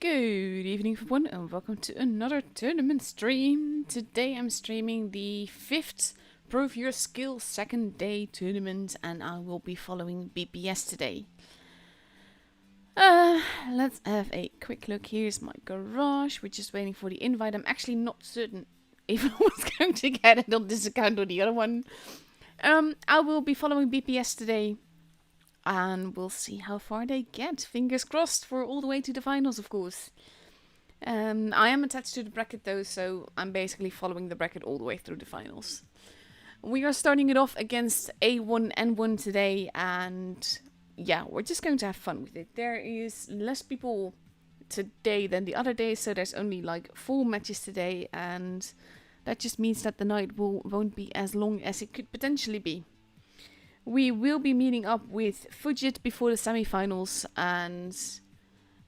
Good evening everyone and welcome to another tournament stream. Today I'm streaming the 5th Prove Your Skills second day tournament and I will be following BPS today. Let's have a quick look. Here's my garage. We're just waiting for the invite. I'm actually not certain if I was going to get it on this account or the other one. I will be following BPS today. And we'll see how far they get. Fingers crossed for all the way to the finals, of course. I am attached to the bracket though, so I'm basically following the bracket all the way through the finals. We are starting it off against A1N1 today, and yeah, we're just going to have fun with it. There is less people today than the other days, so there's only like 4 matches today, and that just means that the night won't be as long as it could potentially be. We will be meeting up with Fujit before the semi-finals, and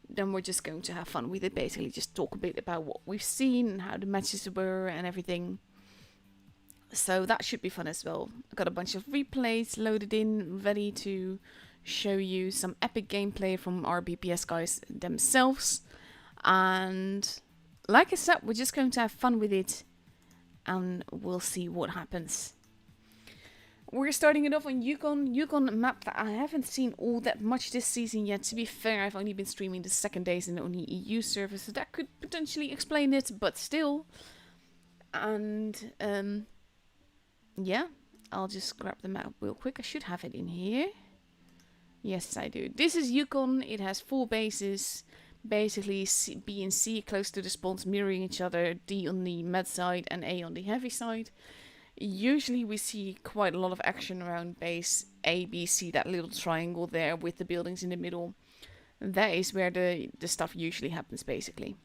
then we're just going to have fun with it. Basically, just talk a bit about what we've seen and how the matches were and everything. So that should be fun as well. I've got a bunch of replays loaded in, ready to show you some epic gameplay from our BPS guys themselves. And like I said, we're just going to have fun with it, and we'll see what happens. We're starting it off on Yukon map that I haven't seen all that much this season yet. To be fair, I've only been streaming the second days in the only EU server, so that could potentially explain it, but still. And, yeah, I'll just grab the map real quick. I should have it in here. Yes, I do. This is Yukon. It has 4 bases. Basically, B and C close to the spawns mirroring each other. D on the med side and A on the heavy side. Usually we see quite a lot of action around base A, B, C, that little triangle there with the buildings in the middle. That is where the stuff usually happens, basically.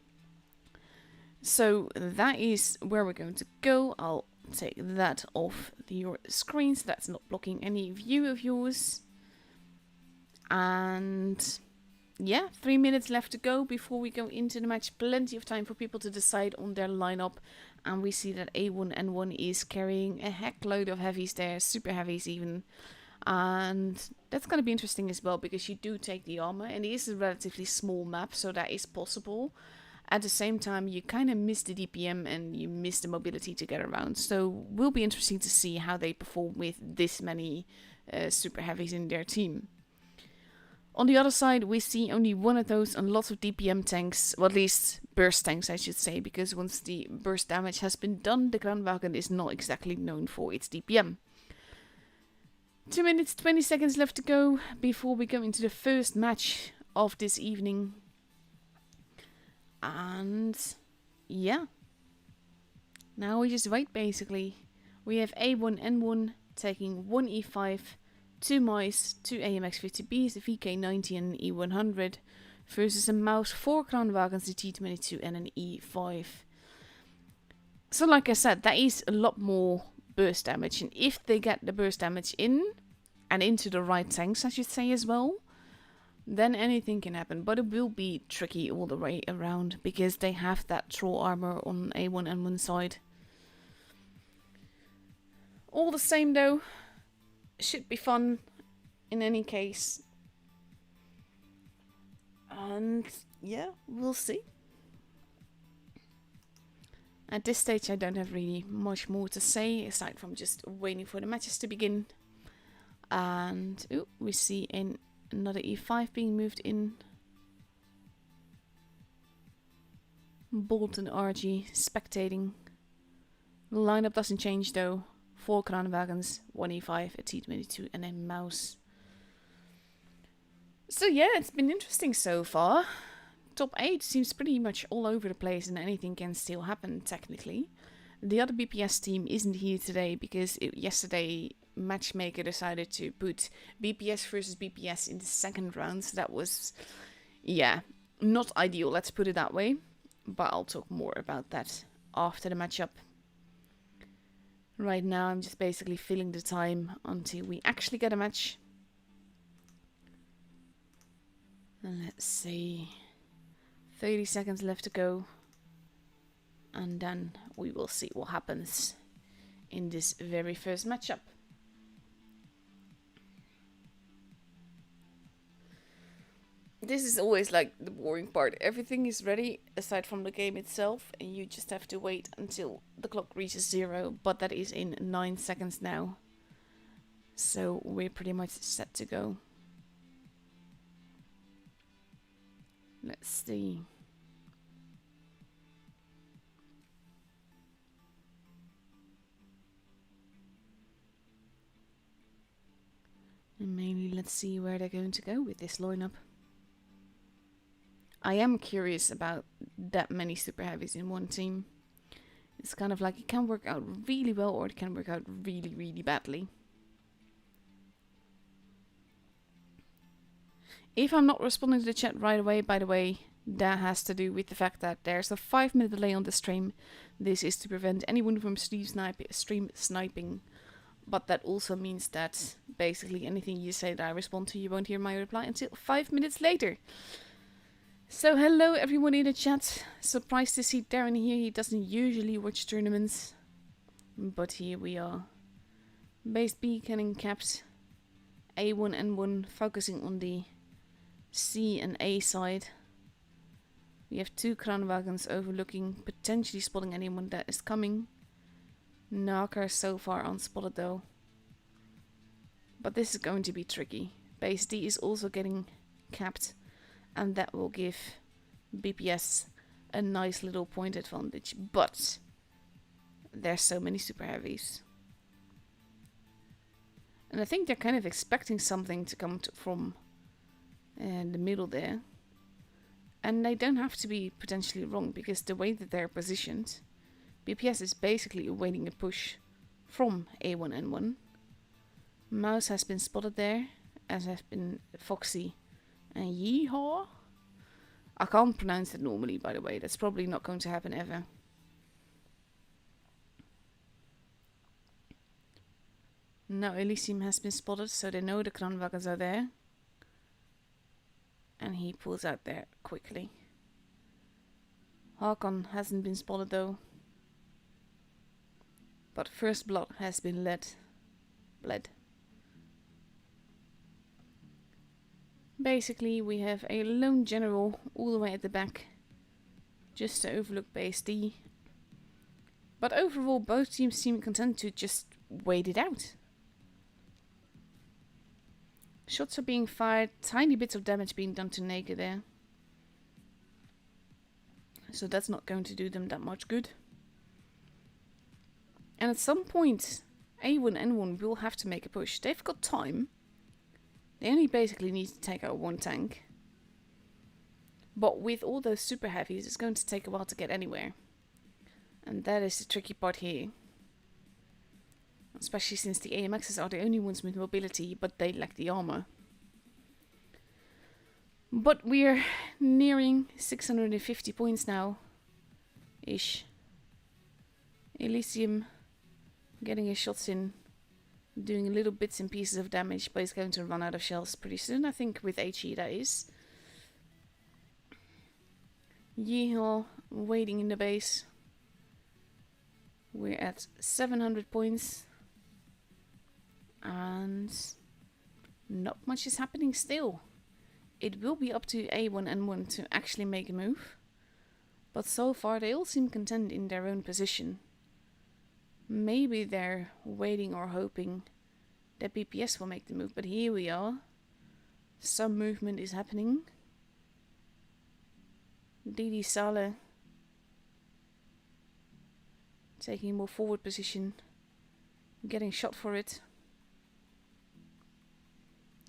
So that is where we're going to go. I'll take that off your screen so that's not blocking any view of yours. And yeah, 3 minutes left to go before we go into the match. Plenty of time for people to decide on their lineup. And we see that A1N1 is carrying a heck load of heavies there, super heavies even. And that's going to be interesting as well, because you do take the armor, and it is a relatively small map, so that is possible. At the same time, you kind of miss the DPM and you miss the mobility to get around. So will be interesting to see how they perform with this many super heavies in their team. On the other side, we see only one of those and lots of DPM tanks, or at least burst tanks I should say, because once the burst damage has been done, the Kranwagen is not exactly known for its DPM. 2 minutes, 20 seconds left to go before we go into the first match of this evening. And yeah, now we just wait basically. We have A1N1 taking 1 E5, 2 mice, 2 AMX-50Bs, a VK90 and an E100 versus a mouse, 4 Kranwagens, a T22 and an E5. So like I said, that is a lot more burst damage, and if they get the burst damage in and into the right tanks I should say as well, then anything can happen. But it will be tricky all the way around because they have that troll armor on A1N1 side. All the same though, should be fun in any case. And yeah, we'll see. At this stage I don't have really much more to say aside from just waiting for the matches to begin. And ooh, we see another E5 being moved in. Bolt and RG spectating. The lineup doesn't change though. 4 Kranwagens, 1 E5, a T22 and a mouse. So yeah, it's been interesting so far. Top 8 seems pretty much all over the place and anything can still happen technically. The other BPS team isn't here today because yesterday Matchmaker decided to put BPS versus BPS in the second round. So that was, yeah, not ideal, let's put it that way. But I'll talk more about that after the matchup. Right now I'm just basically filling the time until we actually get a match. And let's see, 30 seconds left to go. And then we will see what happens in this very first matchup. This is always like the boring part. Everything is ready aside from the game itself, and you just have to wait until the clock reaches 0. But that is in 9 seconds now. So we're pretty much set to go. Let's see. And mainly let's see where they're going to go with this lineup. I am curious about that many super heavies in one team. It's kind of like it can work out really well or it can work out really, really badly. If I'm not responding to the chat right away, by the way, that has to do with the fact that there's a 5-minute delay on the stream. This is to prevent anyone from stream sniping. But that also means that basically anything you say that I respond to, you won't hear my reply until 5 minutes later. So hello everyone in the chat. Surprised to see Darren here. He doesn't usually watch tournaments. But here we are. Base B getting capped. A1 and 1 focusing on the C and A side. We have 2 Kranwagens overlooking, potentially spotting anyone that is coming. Naka so far unspotted though. But this is going to be tricky. Base D is also getting capped, and that will give BPS a nice little point advantage. But there's so many super heavies. And I think they're kind of expecting something to come from the middle there. And they don't have to be potentially wrong, because the way that they're positioned, BPS is basically awaiting a push from A1 and 1. Mouse has been spotted there, as has been Foxy and Yeehaw. I can't pronounce it normally, by the way. That's probably not going to happen ever. Now Elysium has been spotted, so they know the Kranwagens are there. And he pulls out there quickly. Hakon hasn't been spotted though. But first blood has been bled. Basically we have a lone general all the way at the back, just to overlook base D. But overall both teams seem content to just wait it out. Shots are being fired, tiny bits of damage being done to Naka there. So that's not going to do them that much good. And at some point, A1 and 1 will have to make a push. They've got time. They only basically need to take out 1 tank. But with all those super heavies, it's going to take a while to get anywhere. And that is the tricky part here. Especially since the AMXs are the only ones with mobility, but they lack the armor. But we're nearing 650 points now. Ish. Elysium getting his shots in. Doing little bits and pieces of damage, but he's going to run out of shells pretty soon. I think with HE that is. Yeehaw waiting in the base. We're at 700 points. And not much is happening still. It will be up to A1 and 1 to actually make a move. But so far they all seem content in their own position. Maybe they're waiting or hoping that BPS will make the move. But here we are. Some movement is happening. Didi Saleh taking a more forward position. Getting shot for it.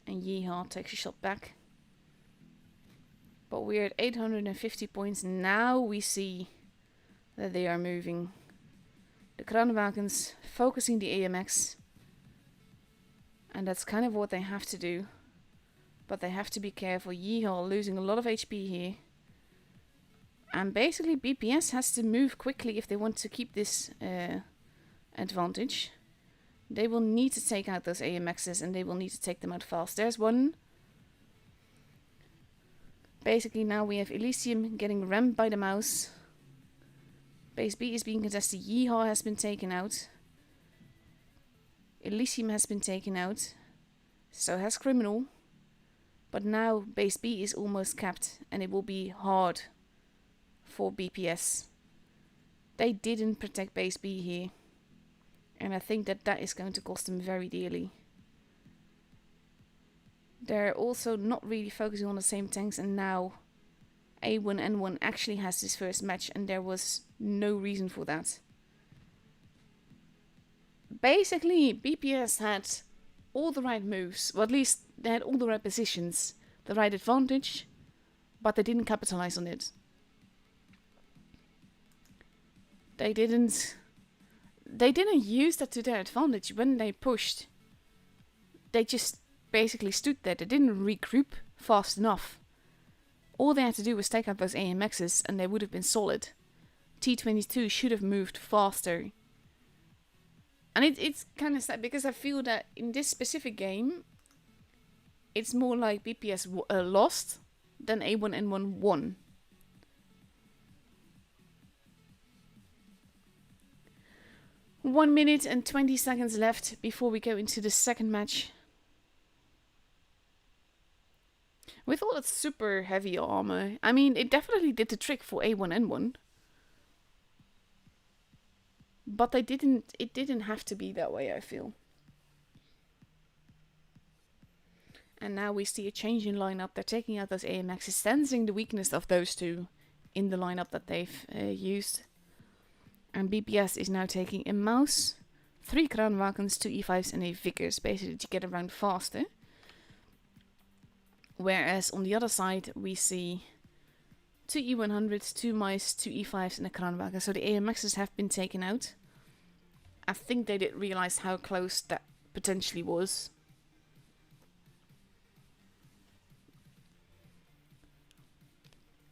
And Yeehaw takes a shot back. But we're at 850 points. Now we see that they are moving. The Kranwagens focusing the AMX. And that's kind of what they have to do. But they have to be careful. Yeehaw losing a lot of HP here. And basically BPS has to move quickly if they want to keep this advantage. They will need to take out those AMXs and they will need to take them out fast. There's one. Basically now we have Elysium getting rammed by the mouse. Base B is being contested. Yeehaw has been taken out. Elysium has been taken out. So has Criminal. But now base B is almost capped, and it will be hard for BPS. They didn't protect base B here, and I think that is going to cost them very dearly. They're also not really focusing on the same tanks, and now A1N1 actually has this first match, and there was no reason for that. Basically, BPS had all the right moves, or at least they had all the right positions, the right advantage, but they didn't capitalize on it. They didn't use that to their advantage. When they pushed, they just basically stood there. They didn't regroup fast enough. All they had to do was take out those AMXs and they would have been solid. T22 should have moved faster. And it's kind of sad because I feel that in this specific game, it's more like BPS lost than A1N1 won. One minute and 20 seconds left before we go into the second match. With all that super heavy armor, I mean, it definitely did the trick for A1N1. But it didn't have to be that way, I feel. And now we see a change in lineup. They're taking out those AMXs, sensing the weakness of those two in the lineup that they've used. And BPS is now taking a mouse, 3 Kranwagens, 2 E5s and a Vickers, basically to get around faster. Whereas on the other side we see 2 E100s, 2 mice, 2 E5s and a Kranwagen. So the AMXs have been taken out. I think they did realize how close that potentially was.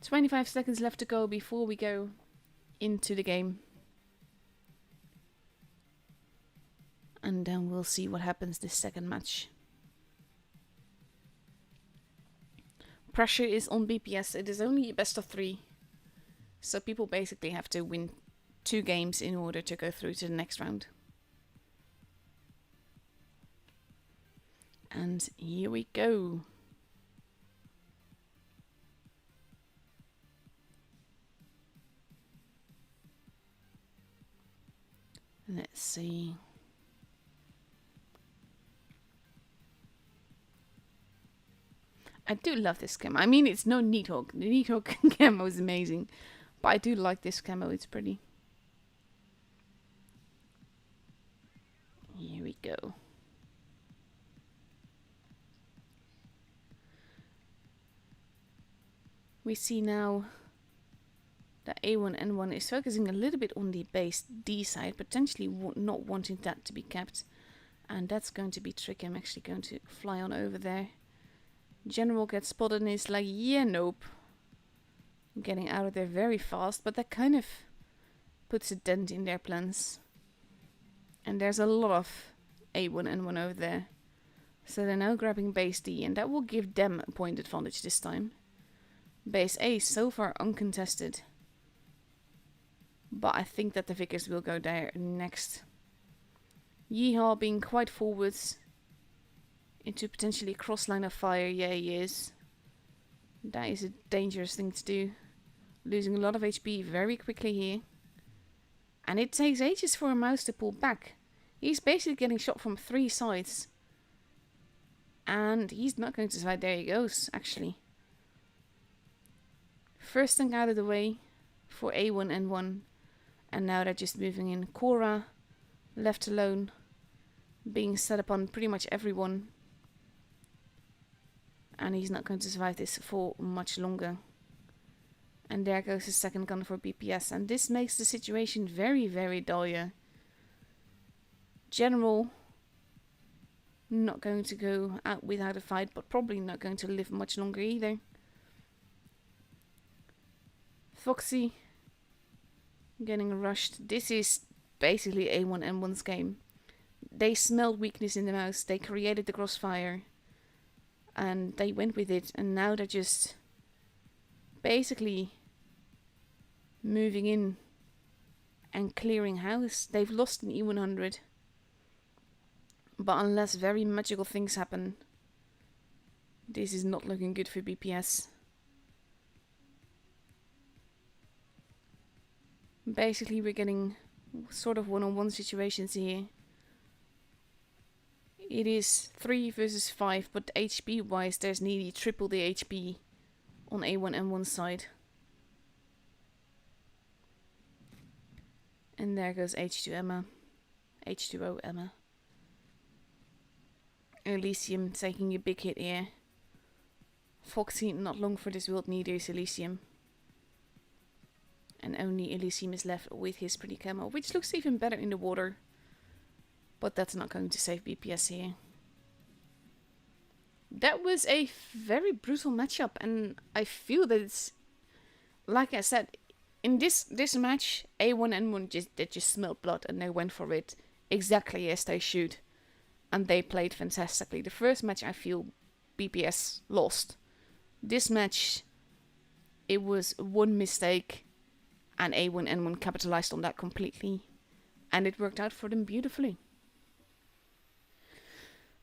"25 seconds left to go before we go into the game. And then we'll see what happens this second match. Pressure is on BPS. It is only a best of 3. So people basically have to win 2 games in order to go through to the next round. And here we go. Let's see. I do love this camo. I mean, it's no Needhawk. The Needhawk camo is amazing. But I do like this camo. It's pretty. Here we go. We see now that A1N1 is focusing a little bit on the base D side, potentially not wanting that to be kept. And that's going to be tricky. I'm actually going to fly on over there. General gets spotted and is like, yeah, nope. Getting out of there very fast, but that kind of puts a dent in their plans. And there's a lot of A1N1 over there. So they're now grabbing base D, and that will give them a point advantage this time. Base A so far uncontested. But I think that the Vickers will go there next. Yeehaw being quite forwards into potentially cross line of fire. Yeah, he is. That is a dangerous thing to do. Losing a lot of HP very quickly here. And it takes ages for a mouse to pull back. He's basically getting shot from 3 sides. And he's not going to survive. There he goes, actually. First tank out of the way for A1N1. And now they're just moving in. Cora, left alone, being set upon pretty much everyone. And he's not going to survive this for much longer. And there goes the second gun for BPS. And this makes the situation very, very dire. General, not going to go out without a fight, but probably not going to live much longer either. Foxy, getting rushed. This is basically A1N1's game. They smelled weakness in the mouse. They created the crossfire. And they went with it. And now they're just basically moving in and clearing house. They've lost an E100. But unless very magical things happen, This is not looking good for BPS. Basically, we're getting sort of one-on-one situations here. It is 3 versus 5, but HP-wise, there's nearly triple the HP on A1M1 side. And there goes H2 Emma. H2O Emma. Elysium taking a big hit here. Foxy not long for this world, neither is Elysium. And only Elysium is left with his pretty camo, which looks even better in the water. But that's not going to save BPS here. That was a very brutal matchup, and I feel that it's, like I said, in this match, A1N1 they just smelled blood and they went for it exactly as they should. And they played fantastically. The first match, I feel BPS lost. This match, it was one mistake and A1N1 capitalized on that completely. And it worked out for them beautifully.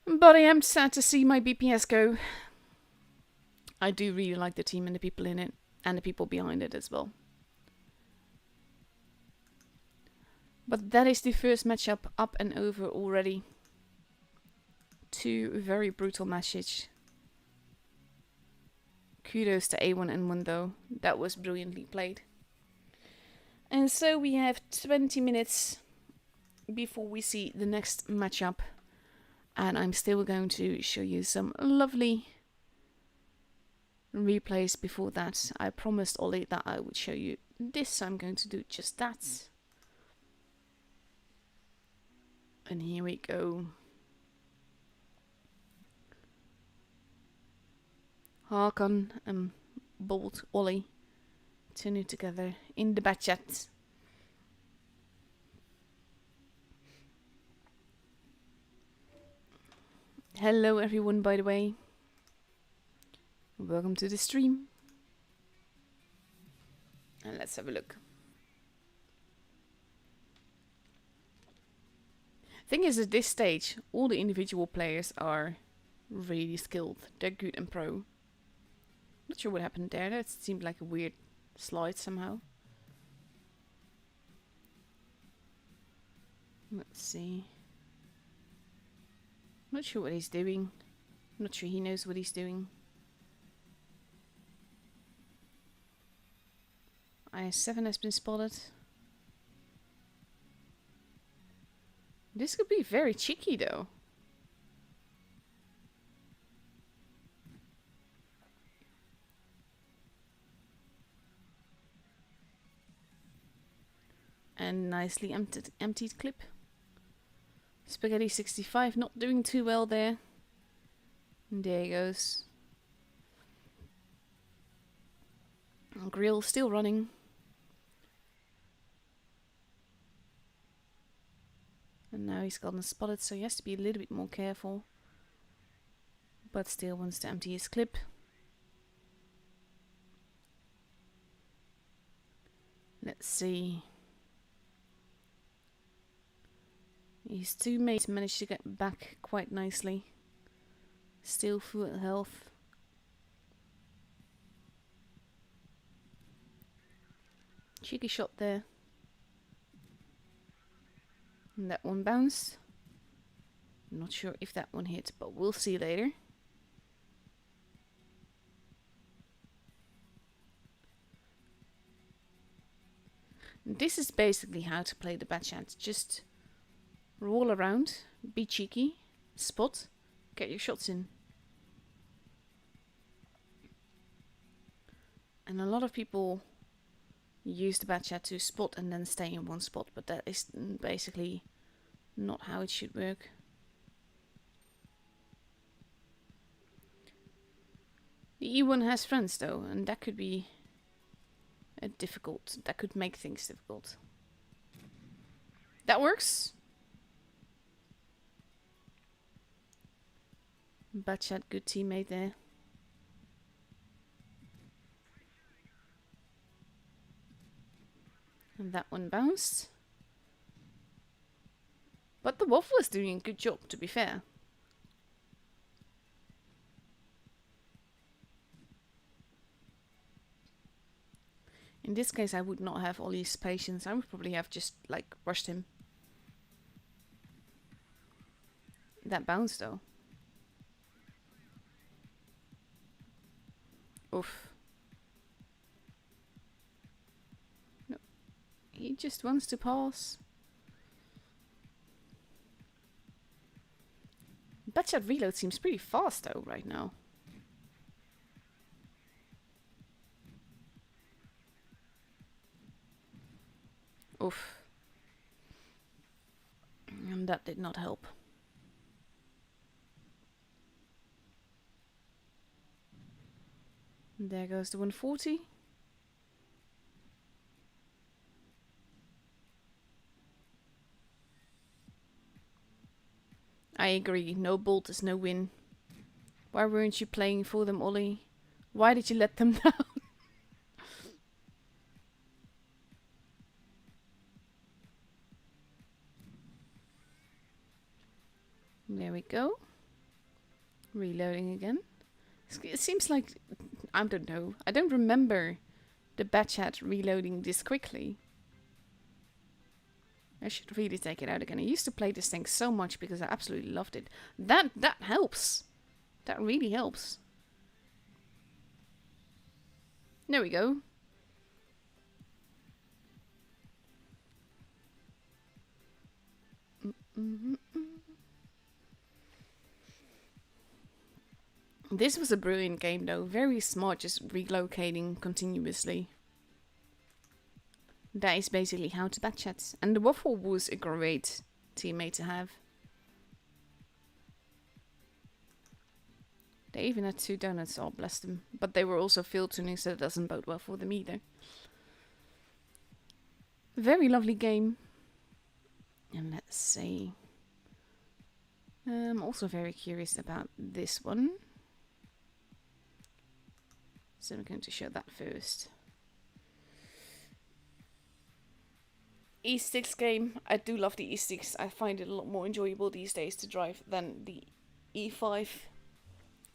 But I am sad to see my BPS go. I do really like the team and the people in it. And the people behind it as well. But that is the first matchup up and over already. 2 very brutal matches. Kudos to A1N1 though. That was brilliantly played. And so we have 20 minutes before we see the next matchup. And I'm still going to show you some lovely replays before that. I promised Ollie that I would show you this, so I'm going to do just that. And here we go. Hakan and Bolt Ollie turning together in the bat chat. Hello everyone, by the way. Welcome to the stream. And let's have a look. Thing is, at this stage, all the individual players are really skilled. They're good and pro. Not sure what happened there. That seemed like a weird slide somehow. Let's see. Not sure what he's doing. Not sure he knows what he's doing. IS-7 has been spotted. This could be very cheeky though. And nicely emptied clip. Spaghetti 65 not doing too well there. And there he goes. Grill still running. And now he's gotten spotted, so he has to be a little bit more careful. But still wants to empty his clip. Let's see. His two mates managed to get back quite nicely. Still full health. Cheeky shot there. And that one bounced. Not sure if that one hit, but we'll see later. This is basically how to play the backhand. Just roll around, be cheeky, spot, get your shots in. And a lot of people use the backhand to spot and then stay in one spot, but that is basically not how it should work. The E1 has friends though, and that could be that could make things difficult. That works. Bachat, good teammate there. And that one bounced. But the Wolf was doing a good job, to be fair. In this case, I would not have Ollie's patience. I would probably have just, like, rushed him. That bounce, though. Oof. No. He just wants to pass. Batchat reload seems pretty fast, though, right now. Oof. And that did not help. There goes the 140. I agree, no bolt is no win. Why weren't you playing for them, Ollie? Why did you let them down? There we go. Reloading again. It seems like, I don't know, I don't remember the Batchat reloading this quickly. I should really take it out again. I used to play this thing so much because I absolutely loved it. That helps. That really helps. There we go. This was a brilliant game though. Very smart, just relocating continuously. That is basically how to Batchat. And the Waffle was a great teammate to have. They even had 2 donuts, oh bless them. But they were also field tuning, so it doesn't bode well for them either. Very lovely game. And let's see. I'm also very curious about this one. So I'm going to show that first. E6 game. I do love the E6. I find it a lot more enjoyable these days to drive than the E5.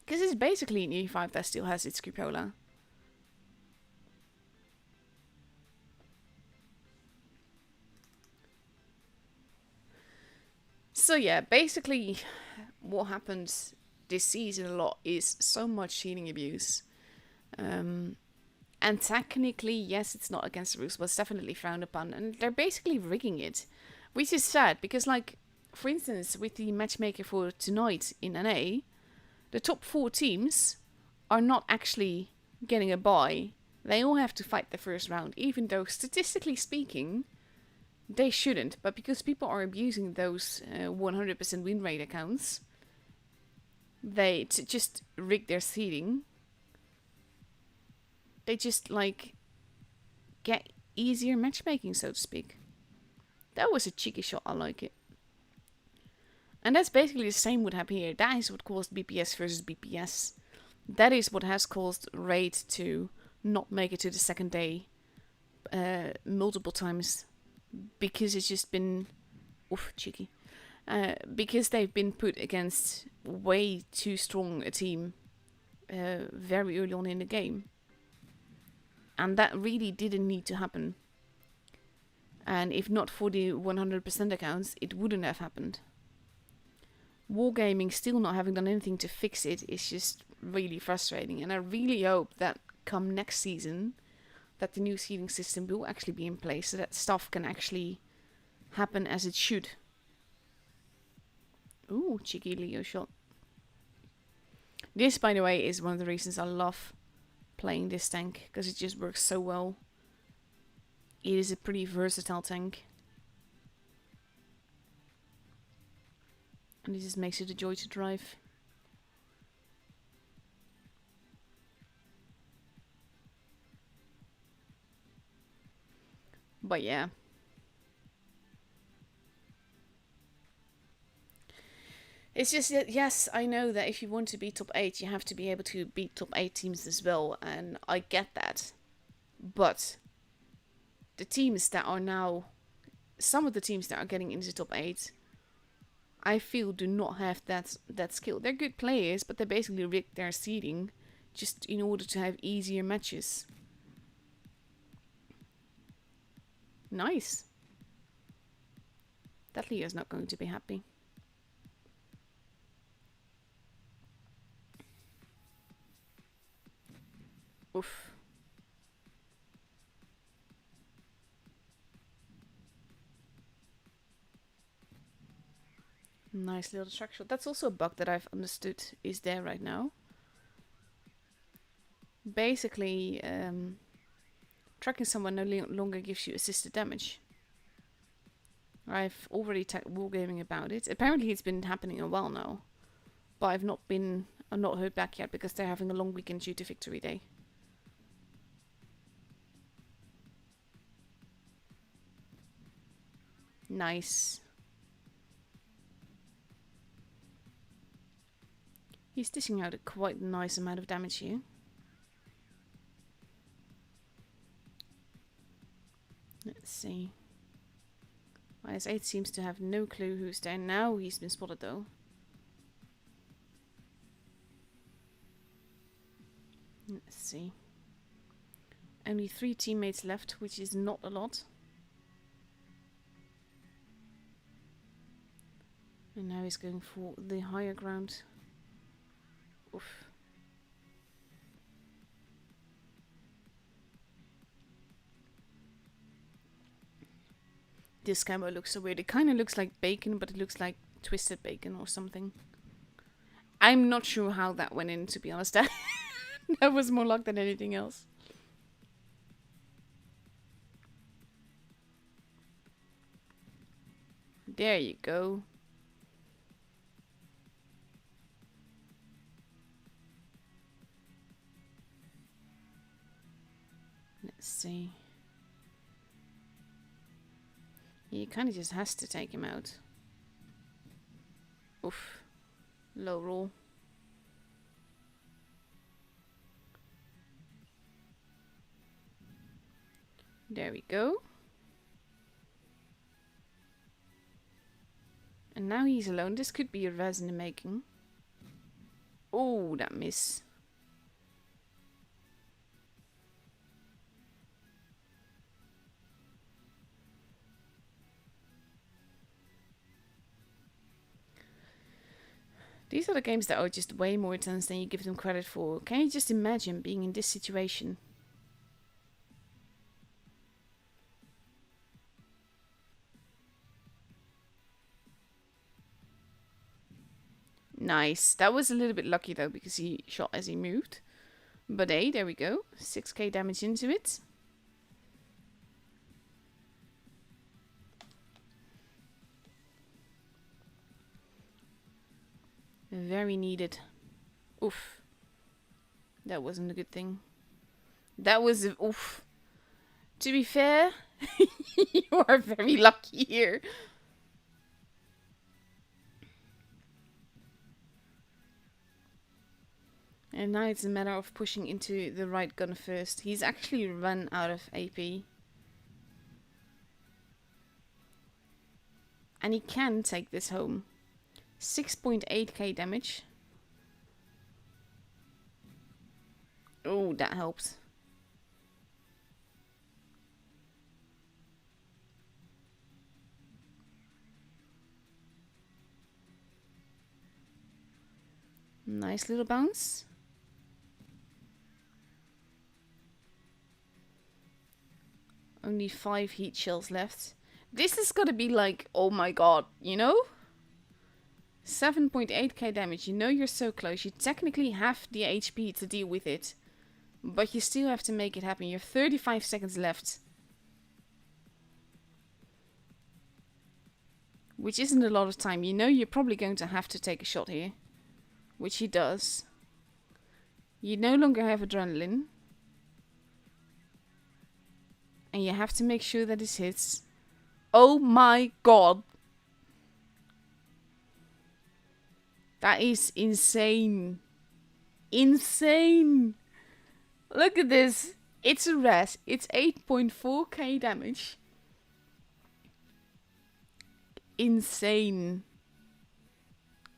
Because it's basically an E5 that still has its cupola. So yeah, basically what happens this season a lot is so much cheating abuse. And technically, yes, it's not against the rules, but it's definitely frowned upon. And they're basically rigging it, which is sad because, like, for instance, with the matchmaker for tonight in NA, the top 4 teams are not actually getting a bye. They all have to fight the first round, even though statistically speaking, they shouldn't. But because people are abusing those 100% win rate accounts, they just rig their seeding. They just, like, get easier matchmaking, so to speak. That was a cheeky shot, I like it. And that's basically the same would happen here. That is what caused BPS versus BPS. That is what has caused Raid to not make it to the second day multiple times. Because it's just been... Oof, cheeky. Because they've been put against way too strong a team very early on in the game. And that really didn't need to happen. And if not for the 100% accounts, it wouldn't have happened. Wargaming still not having done anything to fix it is just really frustrating. And I really hope that come next season, that the new seeding system will actually be in place so that stuff can actually happen as it should. Ooh, cheeky Leo shot. This, by the way, is one of the reasons I love playing this tank, because it just works so well. It is a pretty versatile tank. And it just makes it a joy to drive. But yeah. It's just that, yes, I know that if you want to be top 8, you have to be able to beat top 8 teams as well. And I get that. But the teams that are now... Some of the teams that are getting into top 8, I feel do not have that skill. They're good players, but they basically rig their seeding just in order to have easier matches. Nice. That Leo's not going to be happy. Oof. Nice little track shot. That's also a bug that I've understood is there right now. Basically, tracking someone no longer gives you assisted damage. I've already wargaming about it. Apparently it's been happening a while now. But I've not heard back yet because they're having a long weekend due to Victory Day. Nice. He's dishing out a quite nice amount of damage here. Let's see. IS-8 seems to have no clue who's there. Now he's been spotted though. Let's see. Only 3 teammates left, which is not a lot. And now he's going for the higher ground. Oof. This camo looks so weird. It kind of looks like bacon, but it looks like twisted bacon or something. I'm not sure how that went in, to be honest. That was more luck than anything else. There you go. Let's see. He kind of just has to take him out. Oof. Low roll. There we go. And now he's alone. This could be a res in the making. Oh, that miss. These are the games that are just way more intense than you give them credit for. Can you just imagine being in this situation? Nice. That was a little bit lucky though, because he shot as he moved. But hey, there we go. 6k damage into it. Very needed. Oof. That wasn't a good thing. That was a oof. To be fair, you are very lucky here. And now it's a matter of pushing into the right gun first. He's actually run out of AP. And he can take this home. 6.8k damage. Oh, that helps. Nice little bounce. Only 5 heat shells left. This is gotta be like, oh my god, you know? 7.8k damage. You know you're so close. You technically have the HP to deal with it. But you still have to make it happen. You have 35 seconds left. Which isn't a lot of time. You know you're probably going to have to take a shot here. Which he does. You no longer have adrenaline. And you have to make sure that this hits. Oh my god. That is insane. Insane. Look at this. It's a res. It's 8.4k damage. Insane.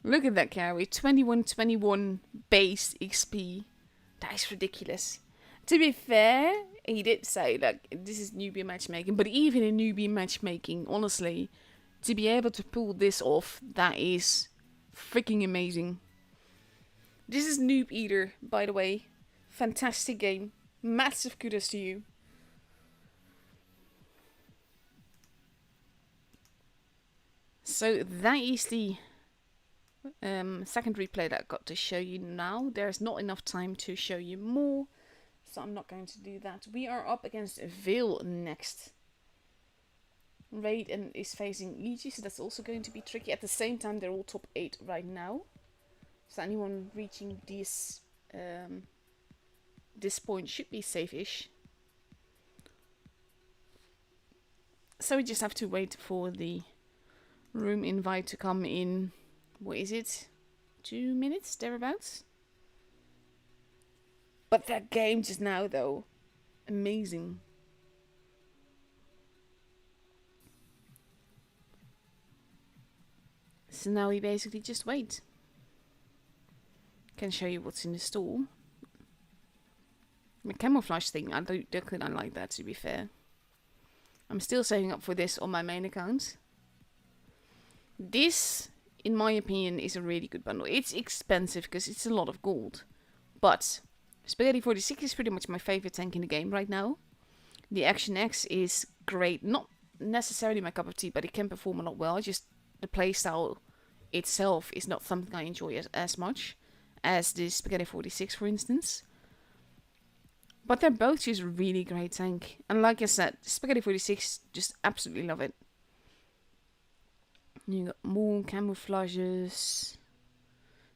Look at that carry. 2121 base XP. That is ridiculous. To be fair, He did say, like, this is newbie matchmaking, but even in newbie matchmaking, honestly, to be able to pull this off, that is freaking amazing. This is Noob Eater, by the way. Fantastic game. Massive kudos to you. So that is the second replay that I got to show you now. There's not enough time to show you more, so I'm not going to do that. We are up against Veil next. Raid and is facing Luigi, so that's also going to be tricky. At the same time, they're all top 8 right now. So anyone reaching this point should be safe-ish. So we just have to wait for the room invite to come in. What is it? 2 minutes, thereabouts? But that game just now, though, amazing. So now we basically just wait. Can show you what's in the store. The camouflage thing, I don't like that, to be fair. I'm still saving up for this on my main account. This, in my opinion, is a really good bundle. It's expensive because it's a lot of gold. But Spaghetti 46 is pretty much my favorite tank in the game right now. The Action X is great. Not necessarily my cup of tea, but it can perform a lot well. Just the playstyle itself is not something I enjoy as much as the Spaghetti 46, for instance. But they're both just really great tank. And like I said, Spaghetti 46, just absolutely love it. You got more camouflages.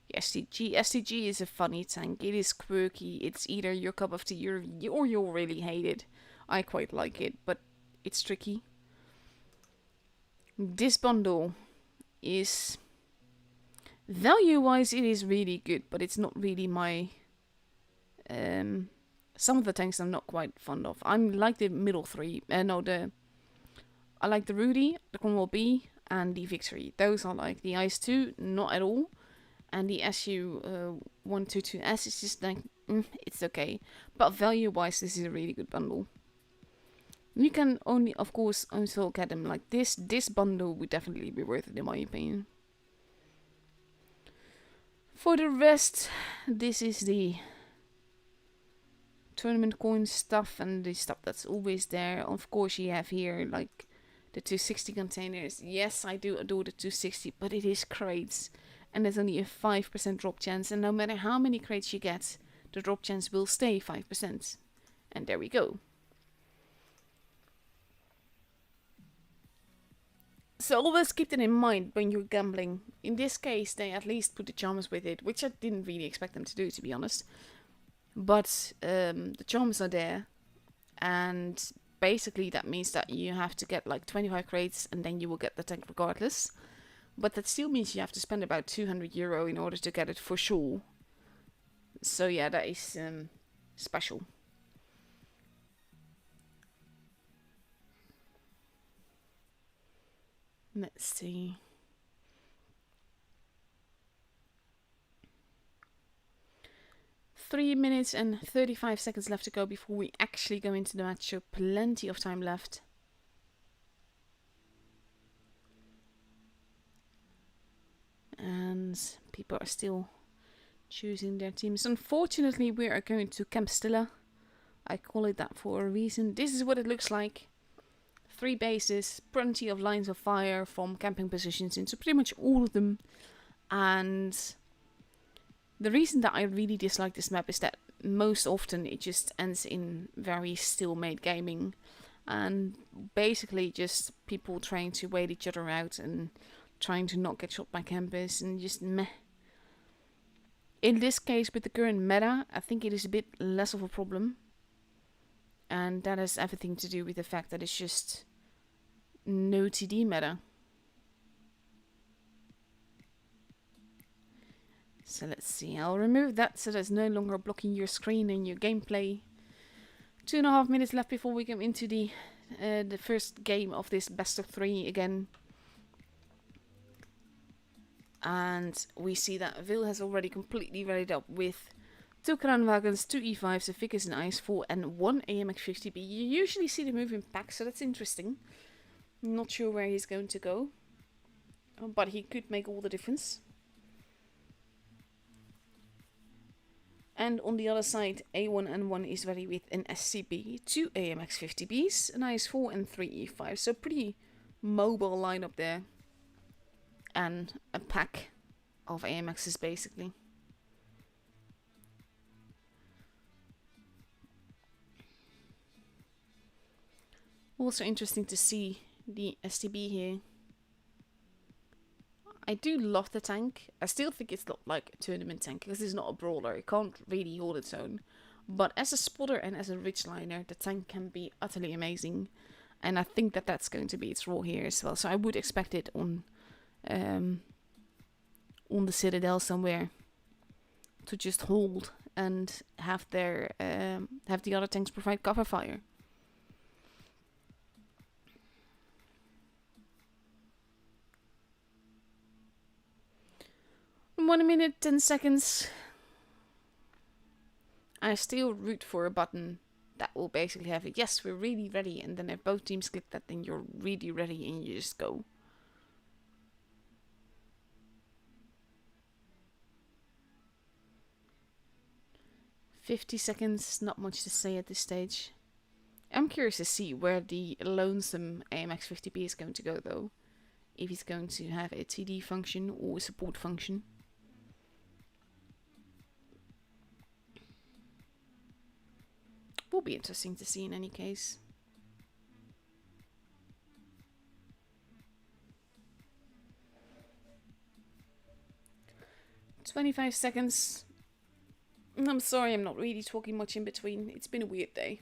The STG. STG is a funny tank. It is quirky. It's either your cup of tea or you'll really hate it. I quite like it, but it's tricky. This bundle is... value-wise, it is really good, but it's not really my... some of the tanks I'm not quite fond of. I like the middle three. I like the Rudy, the Cromwell B, and the Victory. Those I like. The Ice 2, not at all. And the SU 122S is just like, it's okay. But value-wise, this is a really good bundle. You can only, of course, also get them like this. This bundle would definitely be worth it, in my opinion. For the rest, this is the tournament coin stuff and the stuff that's always there. Of course, you have here like the 260 containers. Yes, I do adore the 260, but it is crates, and there's only a 5% drop chance. And no matter how many crates you get, the drop chance will stay 5%. And there we go. So always keep that in mind when you're gambling. In this case, they at least put the charms with it, which I didn't really expect them to do, to be honest. But the charms are there, and basically that means that you have to get like 25 crates, and then you will get the tank regardless. But that still means you have to spend about €200 in order to get it for sure. So yeah, that is special. Let's see. Three minutes and 35 seconds left to go before we actually go into the match, so plenty of time left. And people are still choosing their teams. Unfortunately, we are going to Camp Stilla. I call it that for a reason. This is what it looks like. 3 bases, plenty of lines of fire from camping positions into pretty much all of them. And the reason that I really dislike this map is that most often it just ends in very still-made gaming. And basically just people trying to wait each other out and trying to not get shot by campers and just meh. In this case, with the current meta, I think it is a bit less of a problem. And that has everything to do with the fact that it's just no TD meta. So let's see, I'll remove that so that's no longer blocking your screen and your gameplay. 2.5 minutes left before we go into the first game of this best of 3 again. And we see that Vil has already completely readied up with Two Kranwagens, two E5s, a Vickers, an IS-4, and one AMX-50B. You usually see the move in packs, so that's interesting. Not sure where he's going to go, but he could make all the difference. And on the other side, A1N1 is ready with an SCB, two AMX-50Bs, an IS-4, and three E5s. So pretty mobile lineup there. And a pack of AMXs basically. Also interesting to see the STB here. I do love the tank. I still think it's not like a tournament tank because it's not a brawler. It can't really hold its own. But as a spotter and as a ridgeliner, the tank can be utterly amazing. And I think that that's going to be its role here as well. So I would expect it on the Citadel somewhere to just hold and have their have the other tanks provide cover fire. 1 minute, 10 seconds. I still root for a button that will basically have a yes, we're really ready, and then if both teams click that, then you're really ready and you just go. "50 seconds, not much to say at this stage. I'm curious to see where the lonesome AMX-50B is going to go though. If he's going to have a TD function or a support function. Will be interesting to see in any case. "25 seconds. I'm sorry, I'm not really talking much in between. It's been a weird day.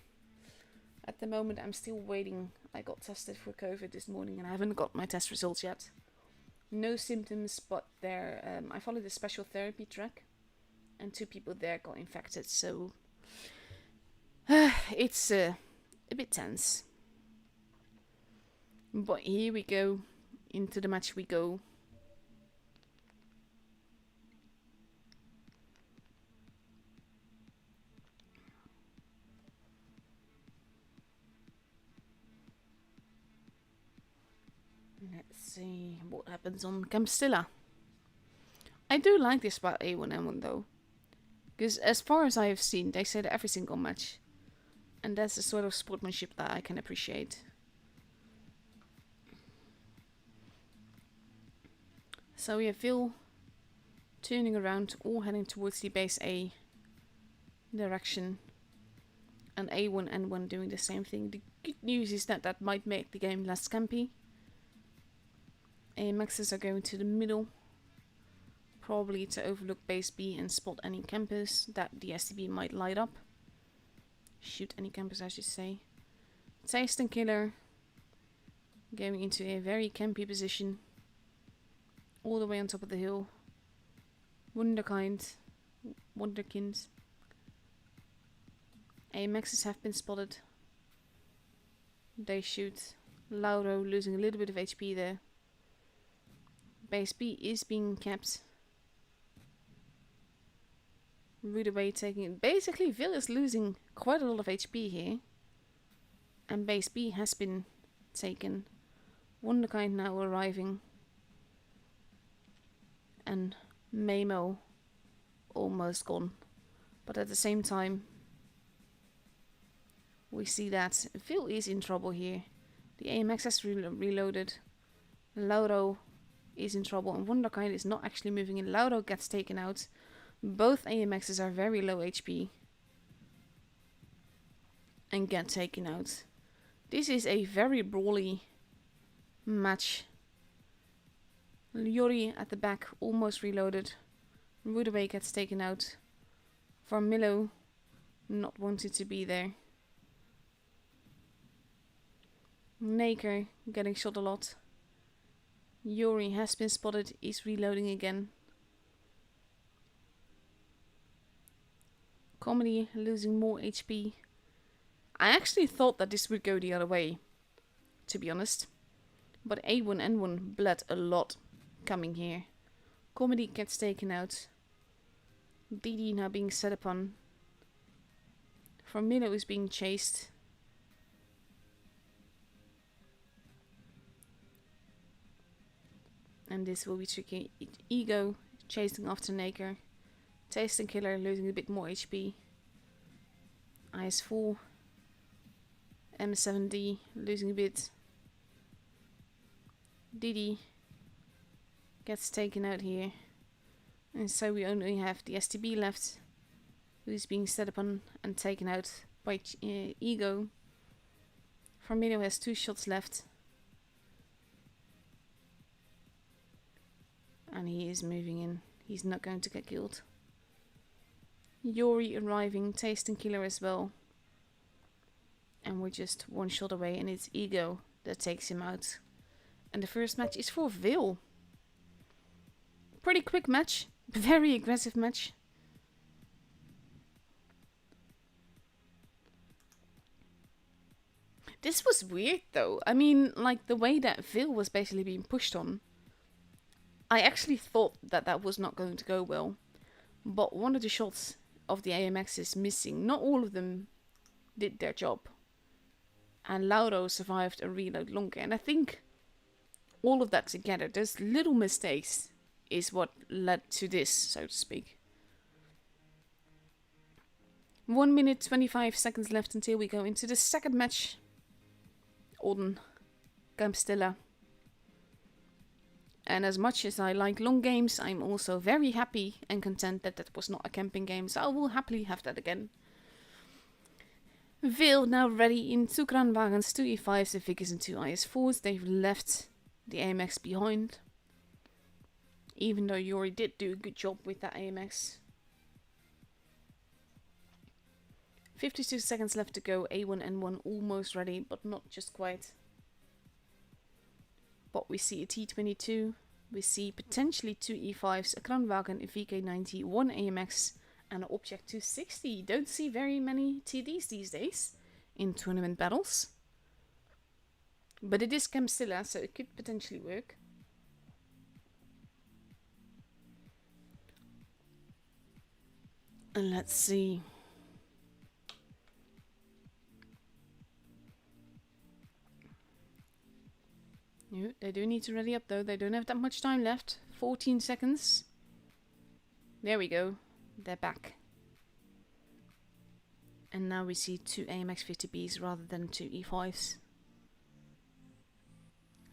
At the moment, I'm still waiting. I got tested for COVID this morning and I haven't got my test results yet. No symptoms, but I followed a special therapy track and 2 people there got infected, so it's a bit tense. But here we go. Into the match we go. Let's see what happens on Camstilla. I do like this about A1N1 though. Because as far as I have seen, they said every single match. And that's the sort of sportsmanship that I can appreciate. So we have Phil turning around, all heading towards the base A direction. And A1N1 doing the same thing. The good news is that might make the game less campy. AMXs are going to the middle. Probably to overlook base B and spot any campers that the STB might light up. Shoot any campers, I should say. Taste and Killer going into a very campy position. All the way on top of the hill. Wunderkind. AMXs have been spotted. They shoot. Lauro losing a little bit of HP there. Base B is being kept. Rude away taking it. Basically, Vil is losing quite a lot of HP here. And base B has been taken. Wunderkind now arriving. And Mamo almost gone. But at the same time, we see that Vil is in trouble here. The AMX has reloaded. Lauro is in trouble and Wunderkind is not actually moving in. Lauro gets taken out. Both AMXs are very low HP and get taken out. This is a very brawly match. Yori at the back, almost reloaded. Rudaway gets taken out. Varmillo not wanted to be there. Naker getting shot a lot. Yori has been spotted, is reloading again. Comedy losing more HP. I actually thought that this would go the other way, to be honest. But A1N1 bled a lot coming here. Comedy gets taken out. DD now being set upon. Formilo is being chased. And this will be tricky. Ego chasing after Naker. Tasting Killer losing a bit more HP. IS4. M7D losing a bit. DD gets taken out here. And so we only have the STB left, who's being set upon and taken out by Ego. Formilo has 2 shots left. And he is moving in. He's not going to get killed. Yori arriving, tasting Killer as well. And we're just 1 shot away, and it's Ego that takes him out. And the first match is for Vil. Pretty quick match. Very aggressive match. This was weird though. I mean, like the way that Vil was basically being pushed on. I actually thought that that was not going to go well. But one of the shots of the AMX is missing. Not all of them did their job. And Lauro survived a reload longer. And I think all of that together, those little mistakes, is what led to this, so to speak. 1 minute 25 seconds left until we go into the second match. On Campstella. And as much as I like long games, I'm also very happy and content that that was not a camping game, so I will happily have that again. Vil now ready in 2 Kranwagens, 2 E5s, and Vickers and 2 IS4s. They've left the AMX behind. Even though Yori did do a good job with that AMX. 52 seconds left to go. A1 and 1 almost ready, but not just quite. But we see a T22. We see potentially 2 E5s, a Kranwagen, a VK90, 1 AMX, and an Object 260. Don't see very many TDs these days in tournament battles. But it is Campstella, so it could potentially work. And let's see. They do need to ready up though. They don't have that much time left. 14 seconds. There we go. They're back. And now we see 2 AMX 50Bs rather than 2 E5s.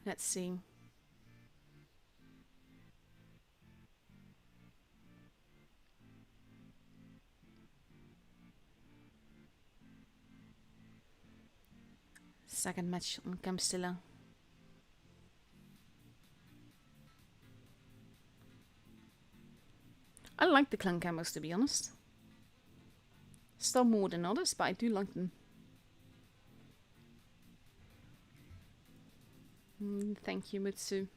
Let's see. Second match on Campstella. I like the clan camos, to be honest. Still more than others, but I do like them. Thank you, Mutsu.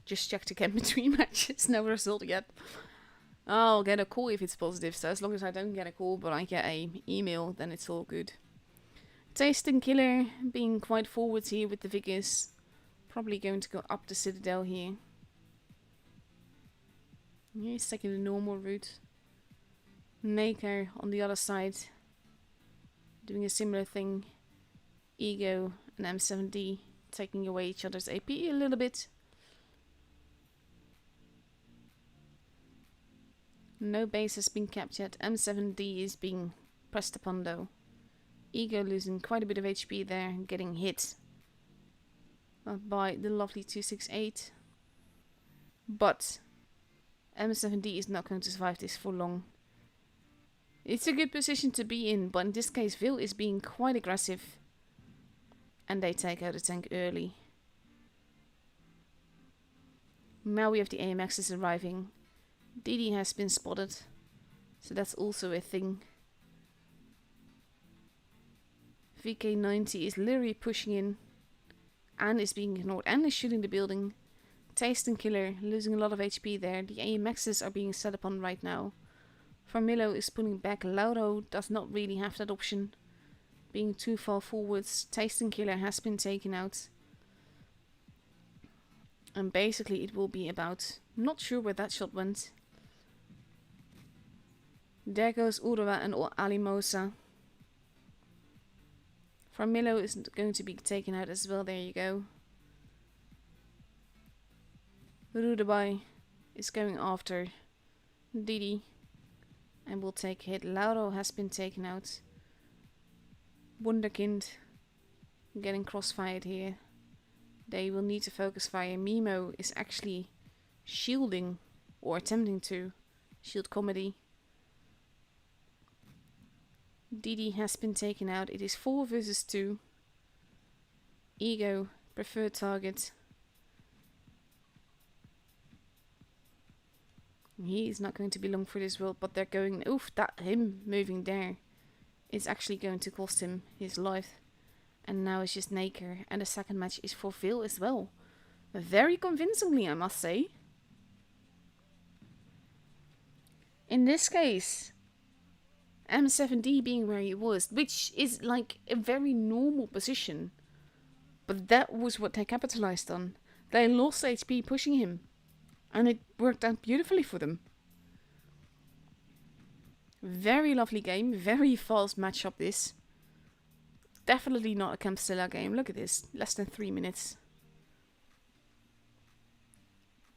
Just checked again between matches, no result yet. I'll get a call if it's positive, so as long as I don't get a call but I get an email, then it's all good. Tasting Killer being quite forward here with the Vickers. Probably going to go up the Citadel here. He's taking the normal route. Naker on the other side, doing a similar thing. Ego and M7D taking away each other's AP a little bit. No base has been capped yet. M7D is being pressed upon though. Ego losing quite a bit of HP there, getting hit by the lovely 268. But M7D is not going to survive this for long. It's a good position to be in, but in this case Vil is being quite aggressive. And they take out the tank early. Now we have the AMXs arriving. DD has been spotted, so that's also a thing. VK90 is literally pushing in and is being ignored and is shooting the building. Tasting Killer losing a lot of HP there. The AMXs are being set upon right now. Formilo is pulling back. Lauro does not really have that option, being too far forwards. Tasting Killer has been taken out. And basically it will be about, not sure where that shot went. There goes Urwa and Alimosa. Farmillo is going to be taken out as well. There you go. Rudabai is going after Didi and will take a hit. Lauro has been taken out. Wunderkind getting crossfired here. They will need to focus fire. Mimo is actually shielding or attempting to shield comedy. Didi has been taken out. It is 4 versus 2. Ego, preferred target. He is not going to be long for this world, but they're going... Oof, him moving there is actually going to cost him his life. And now it's just Naker. And the second match is for Phil as well. Very convincingly, I must say. In this case, M7D being where he was, which is like a very normal position. But that was what they capitalized on. They lost HP pushing him. And it worked out beautifully for them. Very lovely game. Very fast matchup this. Definitely not a Campstella game. Look at this. Less than 3 minutes.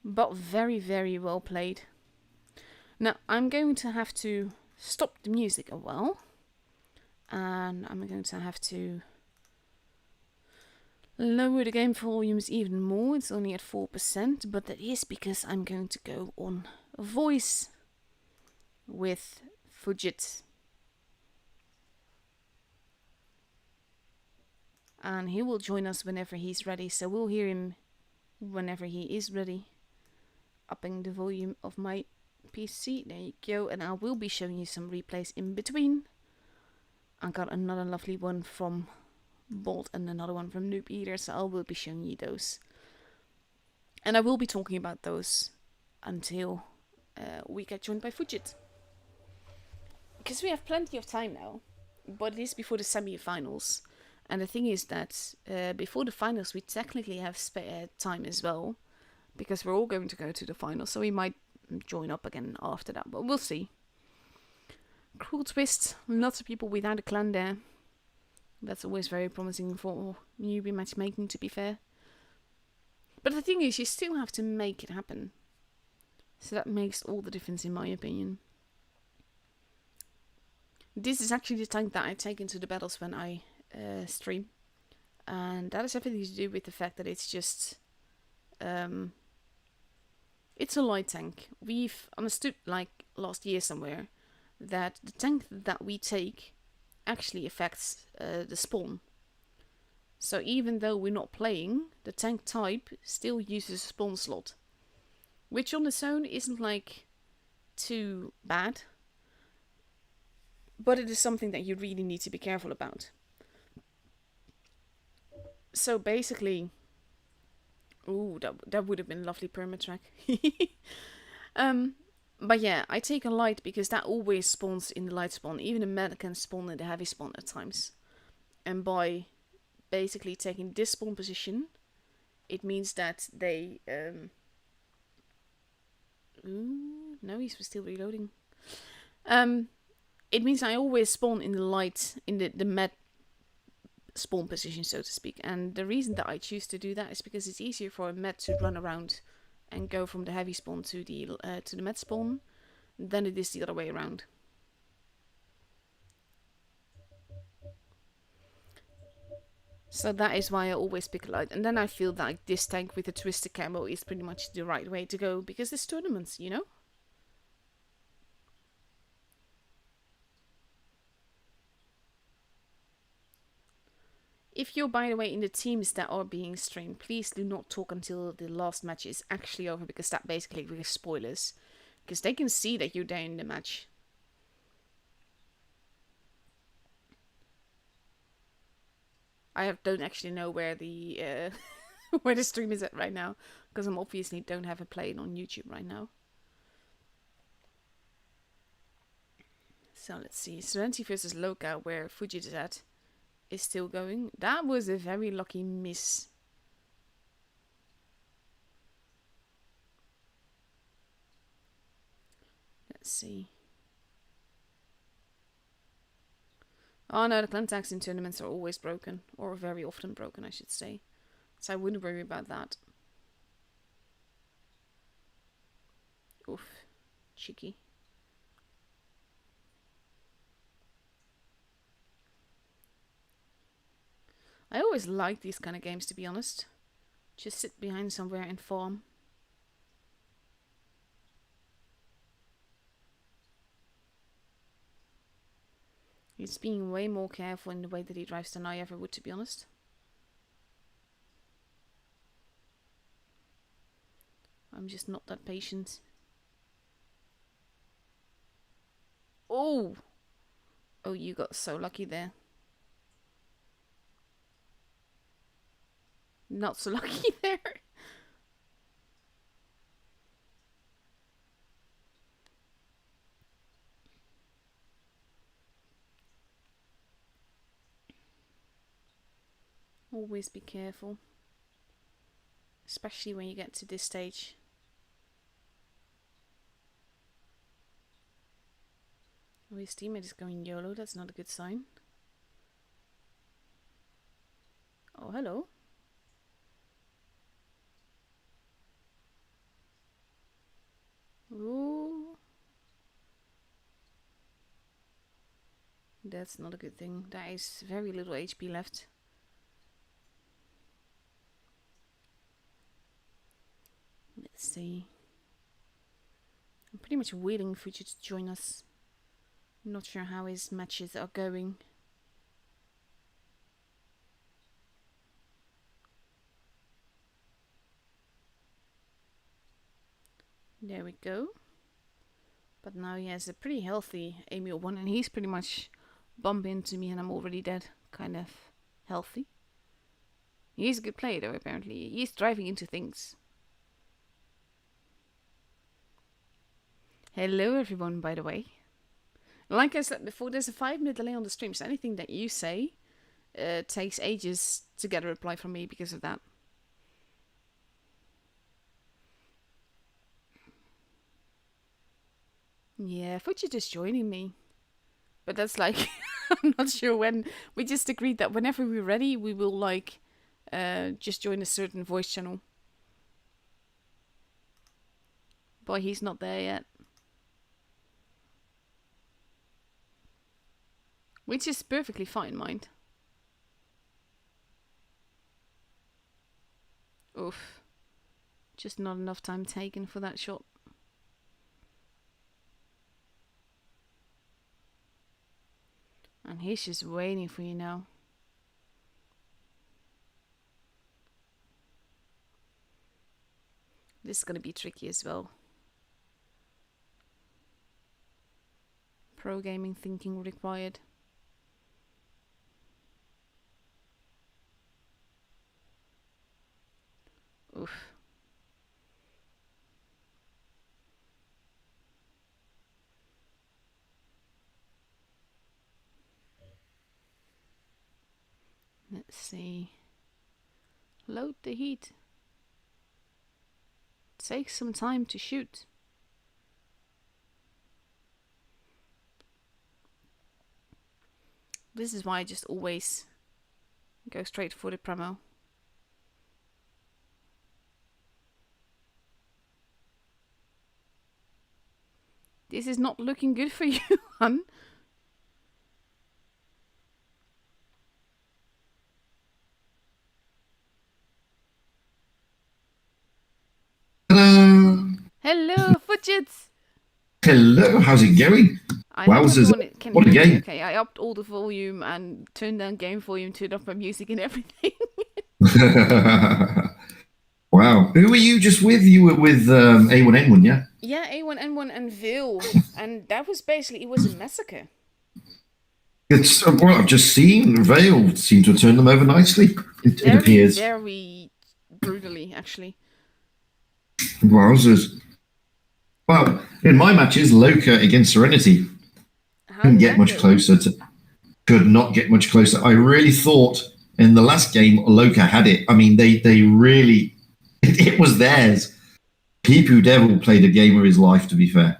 But very, very well played. Now, I'm going to have to stop the music a while. And I'm going to have to lower the game volumes even more. It's only at 4%. But that is because I'm going to go on voice with Fujit. And he will join us whenever he's ready. So we'll hear him whenever he is ready. Upping the volume of my PC. There you go. And I will be showing you some replays in between. I got another lovely one from Bolt and another one from Noob Eater. So I will be showing you those. And I will be talking about those until we get joined by Fujit. Because we have plenty of time now. But it is before the semi-finals. And the thing is that before the finals we technically have time as well. Because we're all going to go to the finals. So we might join up again after that. But we'll see. Cruel twist. Lots of people without a clan there. That's always very promising for newbie matchmaking, to be fair. But the thing is, you still have to make it happen. So that makes all the difference in my opinion. This is actually the tank that I take into the battles when I stream. And that has everything to do with the fact that it's just... it's a light tank. We've understood, like last year somewhere, that the tank that we take actually affects the spawn. So even though we're not playing, the tank type still uses a spawn slot. Which on its own isn't like too bad. But it is something that you really need to be careful about. So basically... Ooh, that would have been a lovely permatrack. But yeah, I take a light because that always spawns in the light spawn. Even a med can spawn in the heavy spawn at times. And by basically taking this spawn position, it means that they... Ooh, no, he's still reloading. It means I always spawn in the light, in the med spawn position, so to speak. And the reason that I choose to do that is because it's easier for a med to run around and go from the heavy spawn to the med spawn than it is the other way around. So that is why I always pick a light. And then I feel like this tank with a twisted camo is pretty much the right way to go, because it's tournaments, you know? If you're, by the way, in the teams that are being streamed, please do not talk until the last match is actually over, because that basically gives spoilers. Because they can see that you're there in the match. I don't actually know where the where the stream is at right now, because I'm obviously don't have it playing on YouTube right now. So let's see, Serenity versus Loka, where Fujit is at, is still going. That was a very lucky miss. Let's see. Oh no, the clan tags in tournaments are always broken. Or very often broken, I should say. So I wouldn't worry about that. Oof. Cheeky. I always like these kind of games, to be honest. Just sit behind somewhere and farm. He's being way more careful in the way that he drives than I ever would, to be honest. I'm just not that patient. Oh! Oh, you got so lucky there. Not so lucky there. Always be careful. Especially when you get to this stage. Oh, his teammate is going YOLO. That's not a good sign. Oh, hello. Ooh. That's not a good thing. There is very little HP left. Let's see. I'm pretty much waiting for you to join us. I'm not sure how his matches are going. There we go. But now he has a pretty healthy Amy01 and he's pretty much bumping into me and I'm already dead. Kind of healthy. He's a good player though, apparently. He's driving into things. Hello everyone, by the way. Like I said before, there's a 5-minute delay on the stream, so anything that you say takes ages to get a reply from me because of that. Yeah, Fudge is joining me. But that's like, I'm not sure when. We just agreed that whenever we're ready, we will like just join a certain voice channel. Boy, he's not there yet. Which is perfectly fine, mind. Oof. Just not enough time taken for that shot. And he's just waiting for you now. This is gonna be tricky as well. Pro gaming thinking required. Oof. Let's see. Load the heat. Take some time to shoot. This is why I just always go straight for the promo. This is not looking good for you, hun. Hello. Hello, Fudgets. Hello, how's it going? Wowzers, what a game. Okay, I upped all the volume and turned down game volume, turned off my music and everything. Wow. Who were you just with? You were with A1N1, yeah? Yeah, A1N1 and Vil. And that was basically, it was a massacre. It's well, I've just seen Vale seem to have turned them over nicely, it appears. Very brutally, actually. Wowzers. Well, in my matches, Loka against Serenity couldn't get much closer. Could not get much closer. I really thought in the last game, Loka had it. I mean, they really, it was theirs. Pipu Devil played a game of his life, to be fair.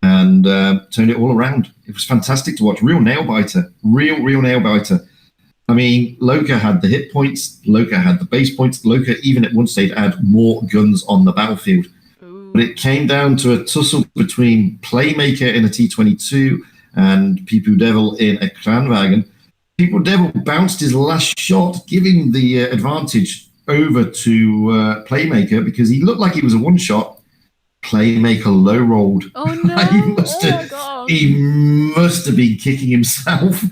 and turned it all around. It was fantastic to watch. Real nail biter. Real nail biter. I mean, Loka had the hit points. Loka had the base points. Loka, even at one stage, had more guns on the battlefield. Ooh. But it came down to a tussle between Playmaker in a T-22 and Peepu Devil in a Kranwagen. Peepu Devil bounced his last shot, giving the advantage over to Playmaker because he looked like he was a one-shot. Playmaker low-rolled. Oh, no. He must have been kicking himself.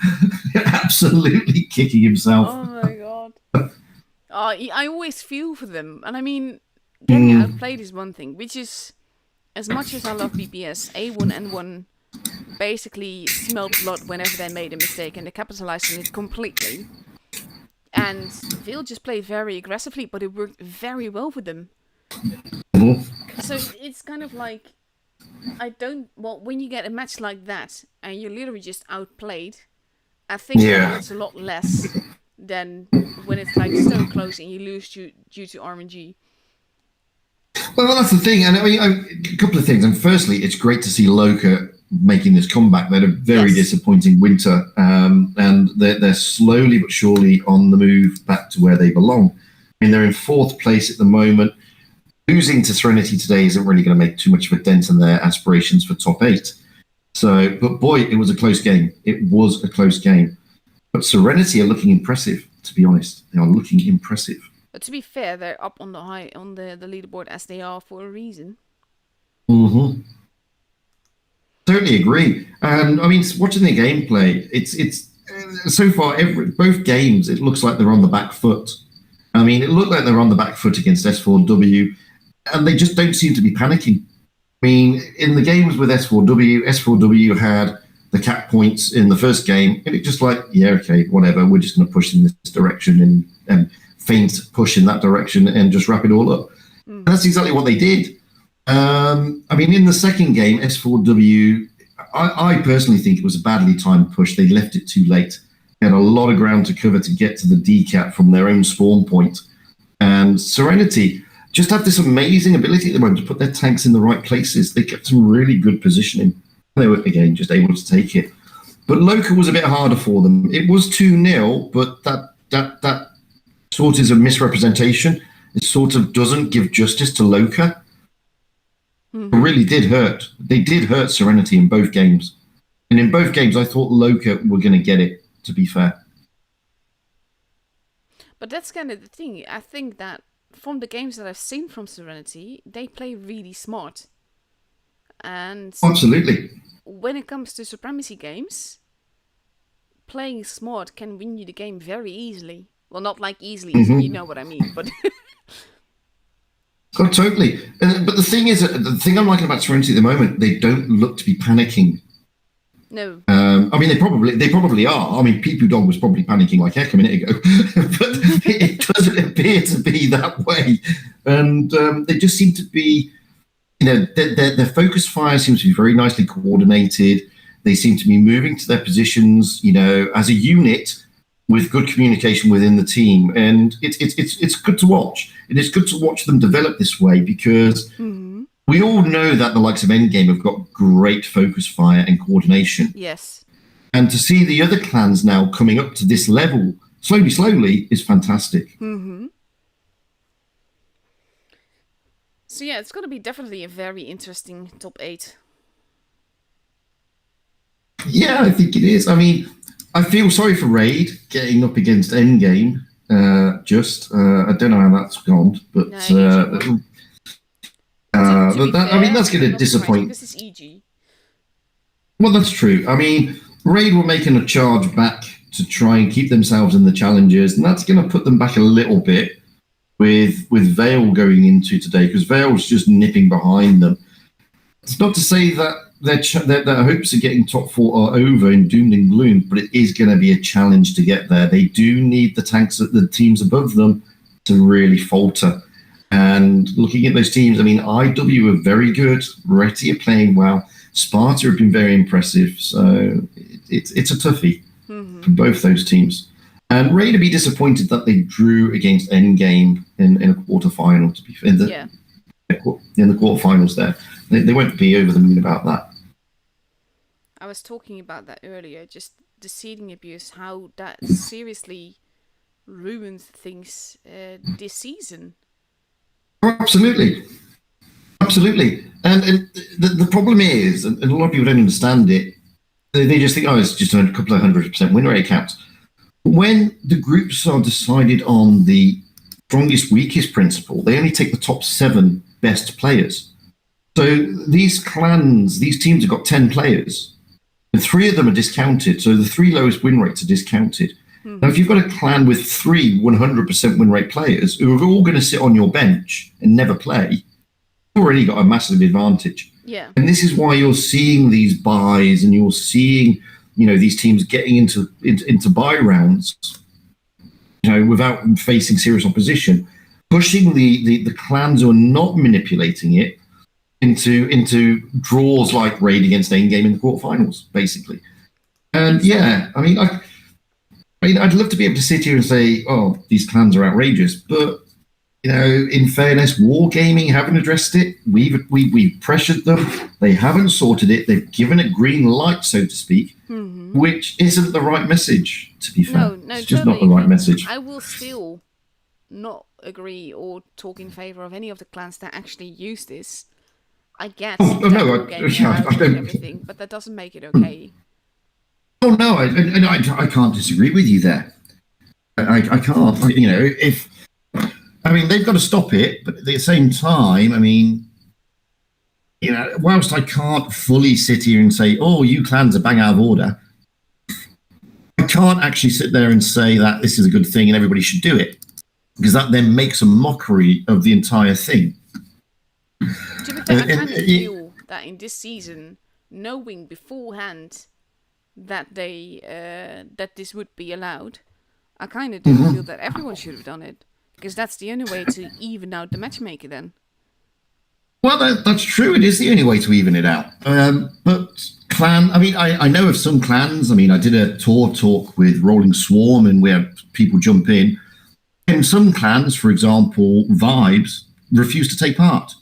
Absolutely kicking himself. Oh, my God. I always feel for them. And I mean, getting outplayed is one thing, which is, as much as I love BPS, A1N1 basically smelled blood whenever they made a mistake, and they capitalized on it completely. And Veil just played very aggressively, but it worked very well for them. So it's kind of like, when you get a match like that, and you're literally just outplayed, I think it hurts a lot less than when it's like so close and you lose due to RNG. Well, that's the thing, and I mean, a couple of things. And firstly, it's great to see Loka making this comeback. They had a very disappointing winter, and they're slowly but surely on the move back to where they belong. I mean, they're in 4th place at the moment. Losing to Serenity today isn't really going to make too much of a dent in their aspirations for top 8. So, but boy, it was a close game. It was a close game. But Serenity are looking impressive, to be honest. They are looking impressive. But to be fair, they're up on the leaderboard as they are for a reason. Mm-hmm. Totally agree. And I mean, watching their gameplay, it's so far both games it looks like they're on the back foot. I mean, it looked like they're on the back foot against S4W, and they just don't seem to be panicking. I mean, in the games with S4W had the cap points in the first game, and it's just like, yeah, okay, whatever, we're just going to push in this direction and feint push in that direction and just wrap it all up. And that's exactly what they did. I mean, in the second game, S4W, I personally think it was a badly timed push. They left it too late. They had a lot of ground to cover to get to the DCAT from their own spawn point. And Serenity just have this amazing ability at the moment to put their tanks in the right places. They kept some really good positioning. They were, again, just able to take it. But Loka was a bit harder for them. It was 2-0, but that sort of is a misrepresentation. It sort of doesn't give justice to Loka. It really did hurt. They did hurt Serenity in both games. And in both games, I thought Loka were going to get it, to be fair. But that's kind of the thing. I think that from the games that I've seen from Serenity, they play really smart. And absolutely, when it comes to Supremacy games, playing smart can win you the game very easily. Well, not like easily, you know what I mean, but... Oh, totally. But the thing is, the thing I'm liking about Serenity at the moment, they don't look to be panicking. No. I mean, they probably are. I mean, Peepu Dog was probably panicking like heck a minute ago, but it doesn't appear to be that way. And they just seem to be, you know, their focus fire seems to be very nicely coordinated. They seem to be moving to their positions, you know, as a unit with good communication within the team, and it's good to watch. It is good to watch them develop this way because we all know that the likes of Endgame have got great focus fire and coordination. Yes. And to see the other clans now coming up to this level slowly is fantastic. So yeah, it's going to be definitely a very interesting top 8. Yeah, I think it is. I mean, I feel sorry for Raid getting up against Endgame. I don't know how that's gone, but I mean, that's going to disappoint. This is EG. Well, that's true. I mean, Raid were making a charge back to try and keep themselves in the challenges, and that's going to put them back a little bit with Veil going into today, because Veil's just nipping behind them. It's not to say that their hopes of getting top 4 are over in Doomed and Gloom, but it is going to be a challenge to get there. They do need the teams above them to really falter. And looking at those teams, I mean, IW are very good. Reti are playing well. Sparta have been very impressive. So it's a toughie for both those teams. And Raid to be disappointed that they drew against Endgame in a quarterfinal. To be fair, in the quarterfinals there, they won't be over the moon about that. I was talking about that earlier. Just the seeding abuse, how that seriously ruins things this season. Absolutely. Absolutely. And the problem is, and a lot of people don't understand it, they just think, oh, it's just a couple of 100% win rate counts. When the groups are decided on the strongest, weakest principle, they only take the top 7 best players. So these clans, these teams have got 10 players, and 3 of them are discounted. So the 3 lowest win rates are discounted. Now, if you've got a clan with 3 100% win rate players who are all going to sit on your bench and never play, you've already got a massive advantage. Yeah. And this is why you're seeing these buys, and you're seeing, these teams getting into buy rounds, without facing serious opposition, pushing the clans who are not manipulating it into draws like Raid against Endgame in the quarterfinals, basically. And yeah, I mean, I'd love to be able to sit here and say, oh, these clans are outrageous, but in fairness, Wargaming haven't addressed it. We've pressured them. They haven't sorted it. They've given it green light, so to speak, which isn't the right message, to be fair. No, it's just totally. not the right message. I will still not agree or talk in favor of any of the clans that actually use this. I get and everything, but that doesn't make it okay. Oh no, I can't disagree with you there. I can't. They've got to stop it, but at the same time, whilst I can't fully sit here and say, oh, you clans are bang out of order, I can't actually sit there and say that this is a good thing and everybody should do it, because that then makes a mockery of the entire thing. To be fair, I kind of feel that in this season, knowing beforehand that that this would be allowed, I kind of do feel that everyone should have done it, because that's the only way to even out the matchmaker then. Well, that's true. It is the only way to even it out. But clan, I know of some clans. I did a tour talk with Rolling Swarm, and where people jump in. And some clans, for example, Vibes, refuse to take part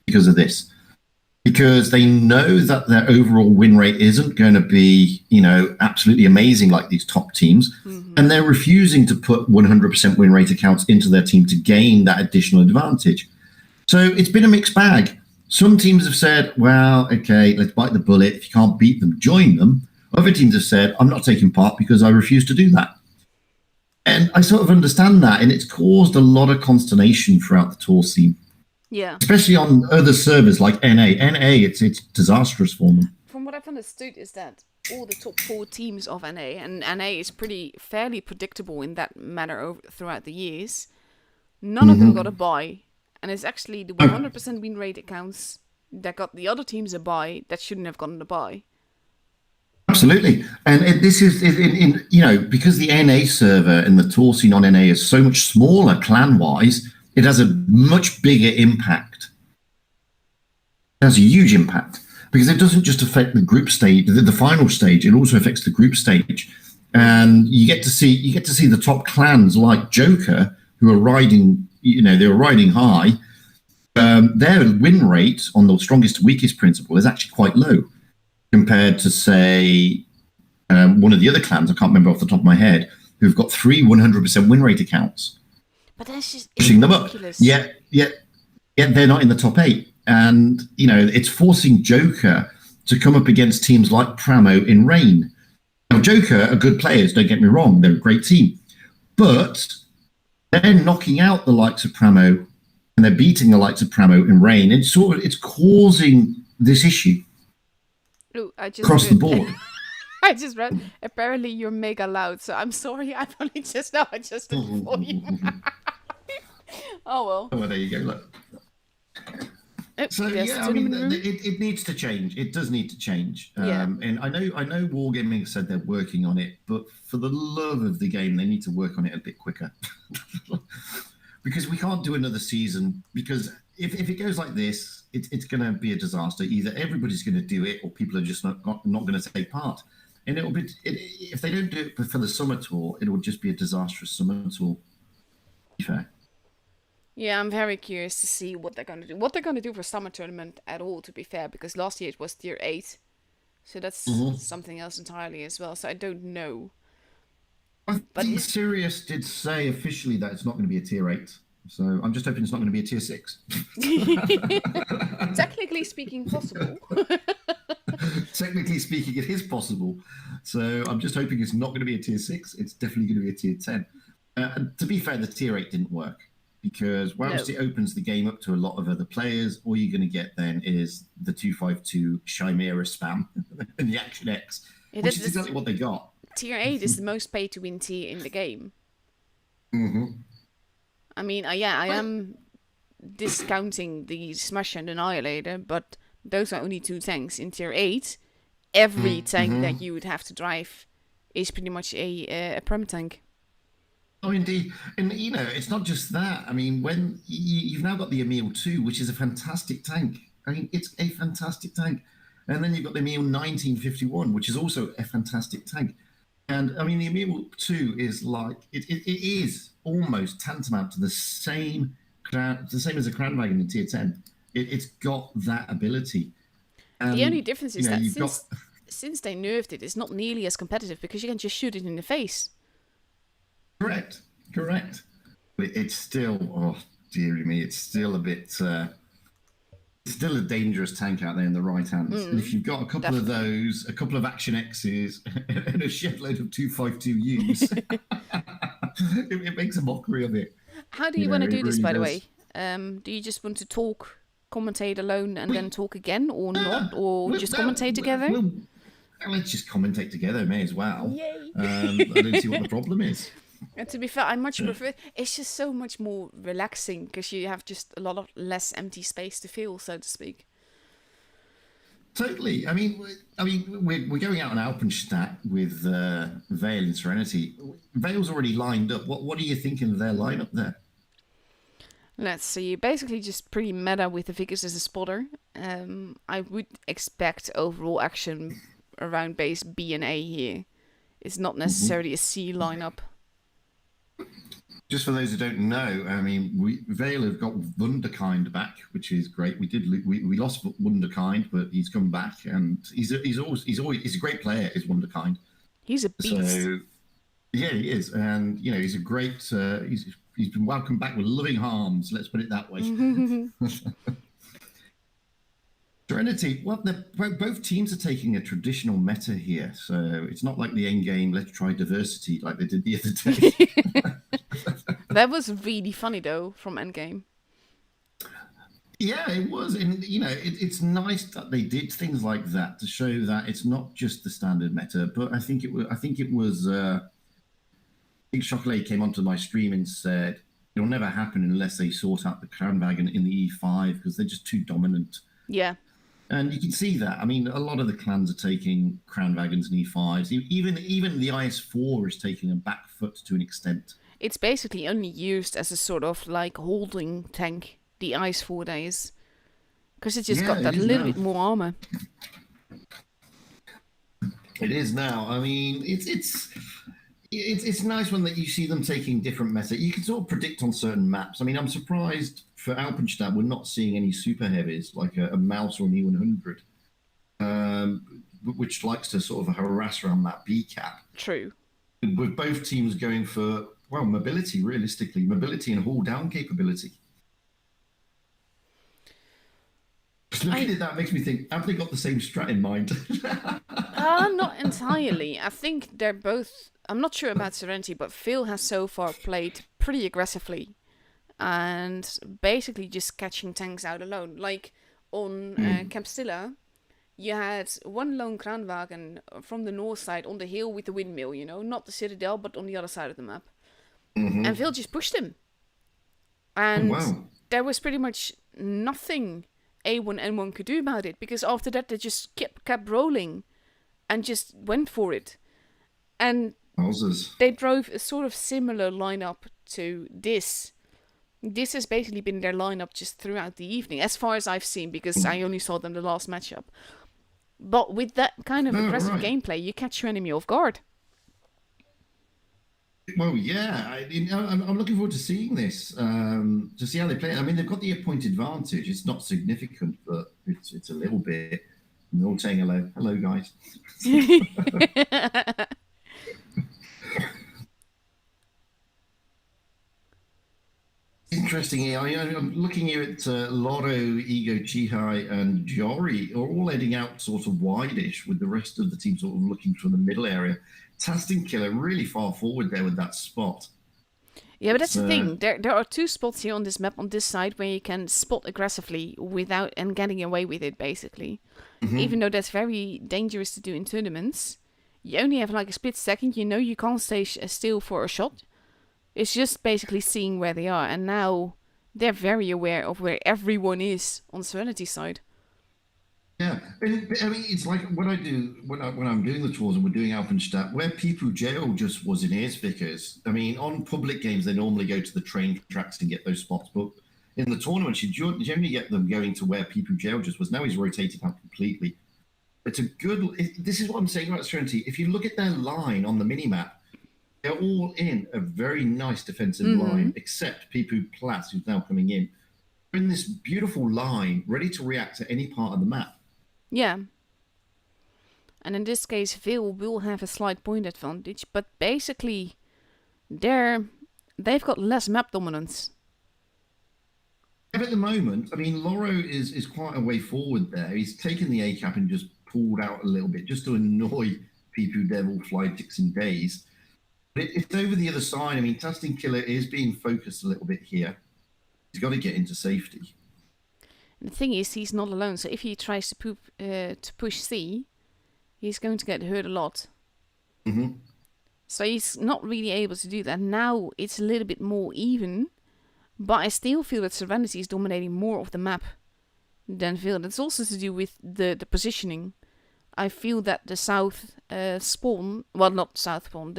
because of this. Because they know that their overall win rate isn't going to be, absolutely amazing like these top teams. And they're refusing to put 100% win rate accounts into their team to gain that additional advantage. So it's been a mixed bag. Some teams have said, well, okay, let's bite the bullet. If you can't beat them, join them. Other teams have said, I'm not taking part because I refuse to do that. And I sort of understand that. And it's caused a lot of consternation throughout the tour scene. Yeah. Especially on other servers like NA. it's disastrous for them. From what I've understood is that all the top 4 teams of NA, and NA is fairly predictable in that matter throughout the years, none of them got a buy. And it's actually the 100% win rate accounts that got the other teams a buy that shouldn't have gotten a buy. Absolutely. And this is, because the NA server and the tour scene on NA is so much smaller clan-wise, it has a much bigger impact. It has a huge impact because it doesn't just affect the group stage, the final stage. It also affects the group stage, and you get to see the top clans like Joker, who are riding. They were riding high. Their win rate on the strongest to weakest principle is actually quite low compared to, say, one of the other clans. I can't remember off the top of my head, who've got 3 100% win rate accounts. But that's just pushing them up. Yeah, they're not in the top 8. And, it's forcing Joker to come up against teams like Pramo in Rain. Now, Joker are good players, don't get me wrong. They're a great team. But they're knocking out the likes of Pramo, and they're beating the likes of Pramo in Rain. It's causing this issue across the board. I just read, apparently you're mega loud, so I'm sorry, I've only just now adjusted the volume. Oh well. Oh, well, there you go, look. So yeah, it needs to change. It does need to change. And I know Wargaming said they're working on it, but for the love of the game, they need to work on it a bit quicker. Because we can't do another season, because if it goes like this, it's going to be a disaster. Either everybody's going to do it, or people are just not going to take part. And if they don't do it for the summer tour, it will just be a disastrous summer tour. To be fair. Yeah, I'm very curious to see what they're going to do. What they're going to do for summer tournament at all, to be fair, because last year it was tier 8. So that's Mhm. something else entirely as well. So I don't know. I But think Sirius did say officially that it's not going to be a tier 8. So I'm just hoping it's not going to be a tier 6. technically speaking, possible. Technically speaking, it is possible. So I'm just hoping it's not going to be a tier 6. It's definitely going to be a tier 10. And to be fair, the tier 8 didn't work because whilst No. it opens the game up to a lot of other players, all you're going to get then is the 252 Chimera spam and the Action X, It which is is this, exactly what they got. tier 8 is the most pay to win tier in the game. Mm-hmm. I mean, yeah, I am discounting the Smash and Annihilator, but those are only 2 tanks. In tier 8, every tank Mm-hmm. that you would have to drive is pretty much a perm tank. Oh, indeed. And, it's not just that. I mean, when you've now got the Emil 2, which is a fantastic tank. I mean, it's a fantastic tank. And then you've got the Emil 1951, which is also a fantastic tank. And, I mean, the Emil 2 is like, it is almost tantamount to the same as a Crown Wagon in Tier 10. It's got that ability. The only And, difference is that you've got... since they nerfed it, it's not nearly as competitive because you can just shoot it in the face. Correct. But it's still, oh, dearie me, it's still a bit... it's still a dangerous tank out there in the right hands. And if you've got a couple of those, a couple of Action X's, and a shitload of 252Us, it makes a mockery of it. How do you want to do this, really by the does. way? Do you just want to talk, commentate alone, and then talk again, or not, or Well, just no, commentate together? well, let's just commentate together, may as well. Yay! I don't see what the problem is. And to be fair, I much prefer. It's just so much more relaxing because you have just a lot of less empty space to fill, so to speak. Totally. I mean, we're going out on Alpenstadt with Vale and Serenity. Vale's already lined up. What are you thinking of their lineup there? Let's see. Basically, just pretty meta with the figures as a spotter. I would expect overall action around base B and A here. It's not necessarily a C lineup. Just for those who don't know, I mean, Vale have got Wunderkind back, which is great. We lost Wunderkind, but he's come back, and he's a great player. Is Wunderkind? He's a beast. So yeah, he is, and he's a great. He's been welcomed back with loving arms. Let's put it that way. Serenity, well, both teams are taking a traditional meta here, so it's not like the end game. Let's try diversity like they did the other day. That was really funny though from Endgame. Yeah, it was, and it's nice that they did things like that to show that it's not just the standard meta. But I think it was. I think Chocolat came onto my stream and said it'll never happen unless they sort out the Kranwagen in the E5 because they're just too dominant. Yeah. And you can see that. I mean, a lot of the clans are taking Kranwagens and E5s. Even the IS4 is taking a back foot to an extent. It's basically only used as a sort of like holding tank, the Ice 4 days. Because it's just got that little bit more armor. It is now. I mean, it's nice when that you see them taking different meta. You can sort of predict on certain maps. I mean, I'm surprised for Alpenstadt we're not seeing any super heavies like a Mouse or an E100, which likes to sort of harass around that B cap. True. With both teams going for mobility, realistically, mobility and haul down capability. Just looking at that makes me think, have they got the same strat in mind? Not entirely. I think they're both... I'm not sure about Serenity, but Phil has so far played pretty aggressively. And basically just catching tanks out alone. Like on Camp Stilla, you had one lone Kranwagen from the north side on the hill with the windmill, not the Citadel, but on the other side of the map. Mm-hmm. And Phil just pushed him. And there was pretty much nothing A1N1 could do about it, because after that they just kept rolling and just went for it. And they drove a sort of similar lineup to this. This has basically been their lineup just throughout the evening, as far as I've seen, because I only saw them the last matchup. But with that kind of aggressive gameplay, you catch your enemy off guard. Well, yeah, I'm looking forward to seeing this, to see how they play it. I mean, they've got the point advantage. It's not significant, but it's a little bit. And they're all saying hello. Hello, guys. Interesting. I'm looking here at Lotto, Ego, Chihai, and Jori are all heading out sort of wide-ish, with the rest of the team sort of looking from the middle area. Tasting Killer really far forward there with that spot. Yeah, but that's the thing. There are 2 spots here on this map on this side where you can spot aggressively without and getting away with it, basically. Mm-hmm. Even though that's very dangerous to do in tournaments, you only have like a split second. You know you can't stay still for a shot. It's just basically seeing where they are, and now they're very aware of where everyone is on Serenity's side. Yeah, but I mean, it's like what I do when I'm doing the tours and we're doing Alpenstadt, where people jail just was in ears vickers. I mean, on public games, they normally go to the train tracks and get those spots, but in the tournaments, you generally get them going to where people jail just was. Now he's rotated out completely. It's a good. This is what I'm saying about Serenity. If you look at their line on the mini map, they're all in a very nice defensive line, except Pipu Plas, who's now coming in. They're in this beautiful line, ready to react to any part of the map. Yeah. And in this case, Veil will have a slight point advantage, but basically, they've got less map dominance. But at the moment, I mean, Loro is quite a way forward there. He's taken the A cap and just pulled out a little bit just to annoy Pipu Devil, Flytix, and Days. But it's over the other side. I mean, Tasting Killer is being focused a little bit here. He's got to get into safety. And the thing is, he's not alone. So if he tries to push C, he's going to get hurt a lot. Mm-hmm. So he's not really able to do that. Now it's a little bit more even, but I still feel that Serenity is dominating more of the map than Veil. That's also to do with the positioning. I feel that the south spawn, well, not south spawn,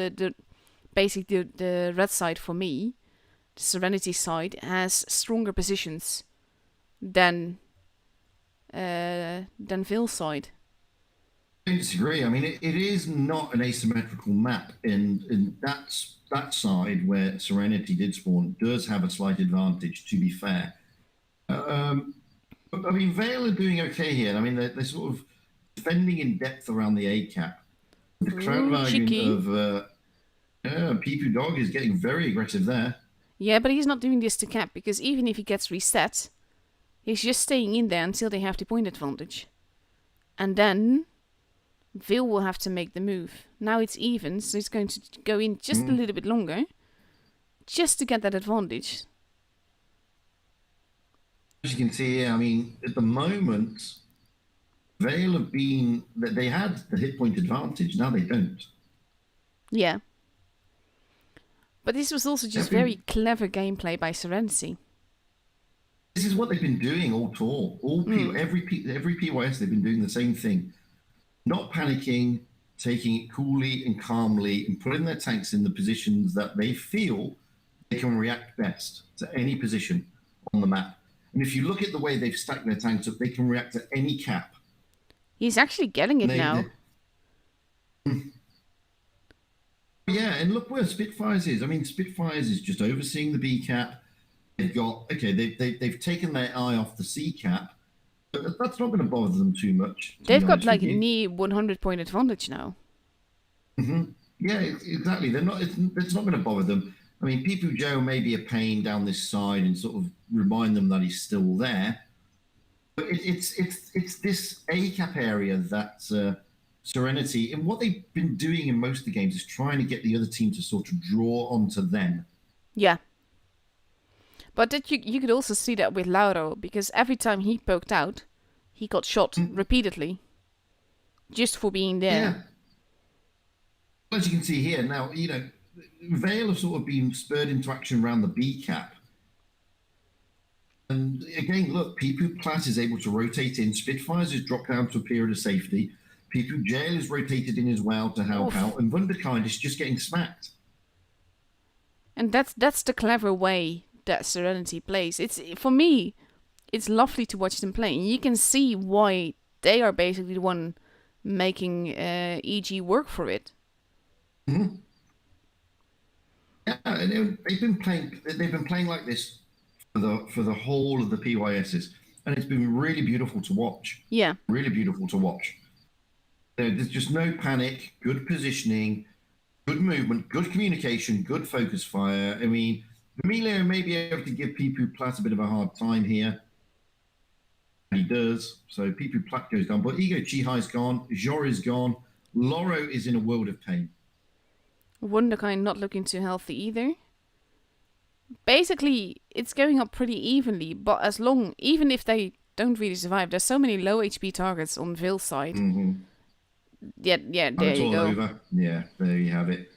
basically the red side for me, the Serenity side, has stronger positions than Veil's side. I disagree. I mean, it is not an asymmetrical map, and that side where Serenity did spawn does have a slight advantage, to be fair. But I mean, Veil are doing okay here. I mean, they're sort of defending in depth around the A cap. The Krautwagen of Pipu Dog is getting very aggressive there. Yeah, but he's not doing this to cap, because even if he gets reset, he's just staying in there until they have the point advantage. And then Veil will have to make the move. Now it's even, so he's going to go in just a little bit longer, just to get that advantage. As you can see here, I mean, at the moment, Veil have been, they had the hit point advantage, now they don't. Yeah. But this was also just very clever gameplay by Serenity. This is what they've been doing all tour. Every PYS, they've been doing the same thing. Not panicking, taking it coolly and calmly, and putting their tanks in the positions that they feel they can react best to any position on the map. And if you look at the way they've stacked their tanks up, they can react to any cap. He's actually getting it now. Yeah, and look where Spitfires is. I mean, Spitfires is just overseeing the B cap. They've got, they've taken their eye off the C cap, but that's not going to bother them too much. They've got like a near 100 point advantage now. Mm-hmm. Yeah, exactly. It's not going to bother them. I mean, Pipu Joe may be a pain down this side and sort of remind them that he's still there. But it's this A cap area that Serenity, and what they've been doing in most of the games is trying to get the other team to sort of draw onto them. Yeah. But that you could also see that with Lauro, because every time he poked out, he got shot repeatedly. Just for being there. Yeah. As you can see here, now, Veil have sort of been spurred into action around the B cap. And again, look, Pipu Plas is able to rotate in. Spitfires has dropped down to a period of safety. Pipu Jail is rotated in as well to help out. And Wunderkind is just getting smacked. And that's the clever way that Serenity plays. For me, it's lovely to watch them play. And you can see why they are basically the one making EG work for it. Mm-hmm. Yeah, and they've been playing like this for the whole of the PYSs. and it's been really beautiful to watch. Yeah. Really beautiful to watch. There's just no panic, good positioning, good movement, good communication, good focus fire. I mean, Emilio may be able to give Pipu Platt a bit of a hard time here. He does. So Pipu Platt goes down. But Ego Chihai's gone. Jor is gone. Loro is in a world of pain. Wunderkind not looking too healthy either. Basically, it's going up pretty evenly, but even if they don't really survive, there's so many low HP targets on Vale's side. Mm-hmm. Yeah, there you go. Over. Yeah, there you have it.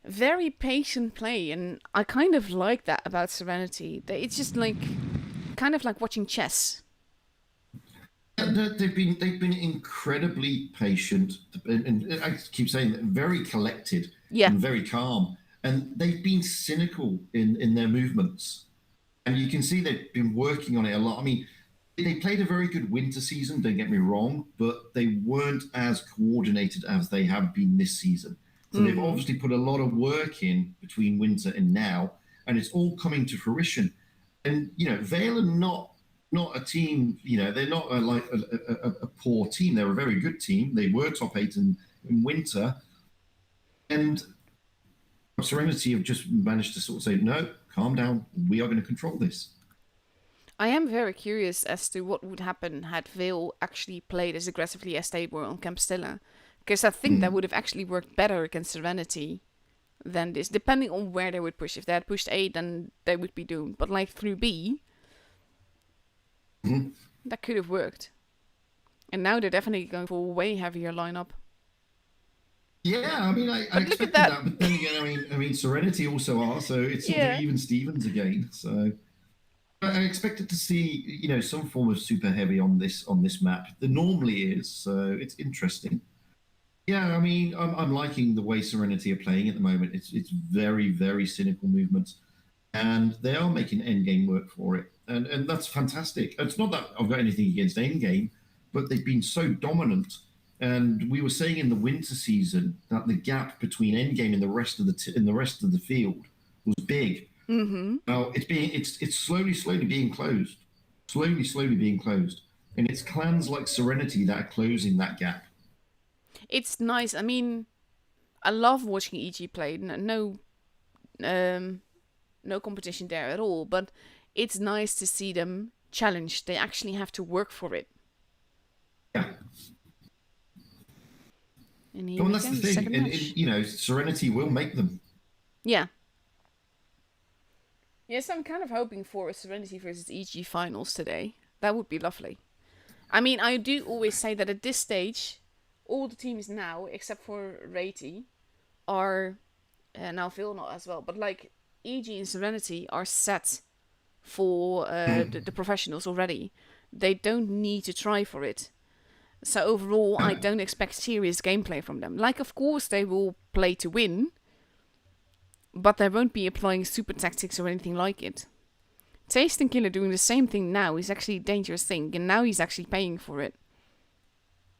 Very patient play, and I kind of like that about Serenity. It's just kind of like watching chess. They've been incredibly patient, and I keep saying that, very collected, and very calm, and they've been cynical in their movements, and you can see they've been working on it a lot. I mean, they played a very good winter season, don't get me wrong, but they weren't as coordinated as they have been this season. So they've obviously put a lot of work in between winter and now, and it's all coming to fruition. And Vale are not a team. They're not a poor team. They're a very good team. They were top 8 in winter, and Serenity have just managed to sort of say, no, calm down. We are going to control this. I am very curious as to what would happen had Vale actually played as aggressively as they were on Camp Stella. Because I think that would have actually worked better against Serenity than this, depending on where they would push. If they had pushed A, then they would be doomed. But through B, that could have worked. And now they're definitely going for a way heavier lineup. Yeah, I mean, I expected that. But then again, I mean, Serenity also are, so it's sort of even Stevens again. So I expected to see, some form of super heavy on this map. There normally is, so it's interesting. Yeah, I mean, I'm liking the way Serenity are playing at the moment. It's very, very cynical movements, and they are making endgame work for it, and that's fantastic. It's not that I've got anything against endgame, but they've been so dominant. And we were saying in the winter season that the gap between endgame and the rest of the field was big. Mm-hmm. Now it's slowly being closed, slowly being closed, and it's clans like Serenity that are closing that gap. It's nice. I mean, I love watching EG play. No competition there at all. But it's nice to see them challenged. They actually have to work for it. Yeah. And that's the thing. And Serenity will make them. Yeah. Yes, I'm kind of hoping for a Serenity versus EG finals today. That would be lovely. I mean, I do always say that at this stage, all the teams now, except for Rati, are, now Phil not as well, but EG and Serenity are set for the professionals already. They don't need to try for it. So overall, I don't expect serious gameplay from them. Of course, they will play to win, but they won't be applying super tactics or anything like it. Taste and Killer doing the same thing now is actually a dangerous thing, and now he's actually paying for it.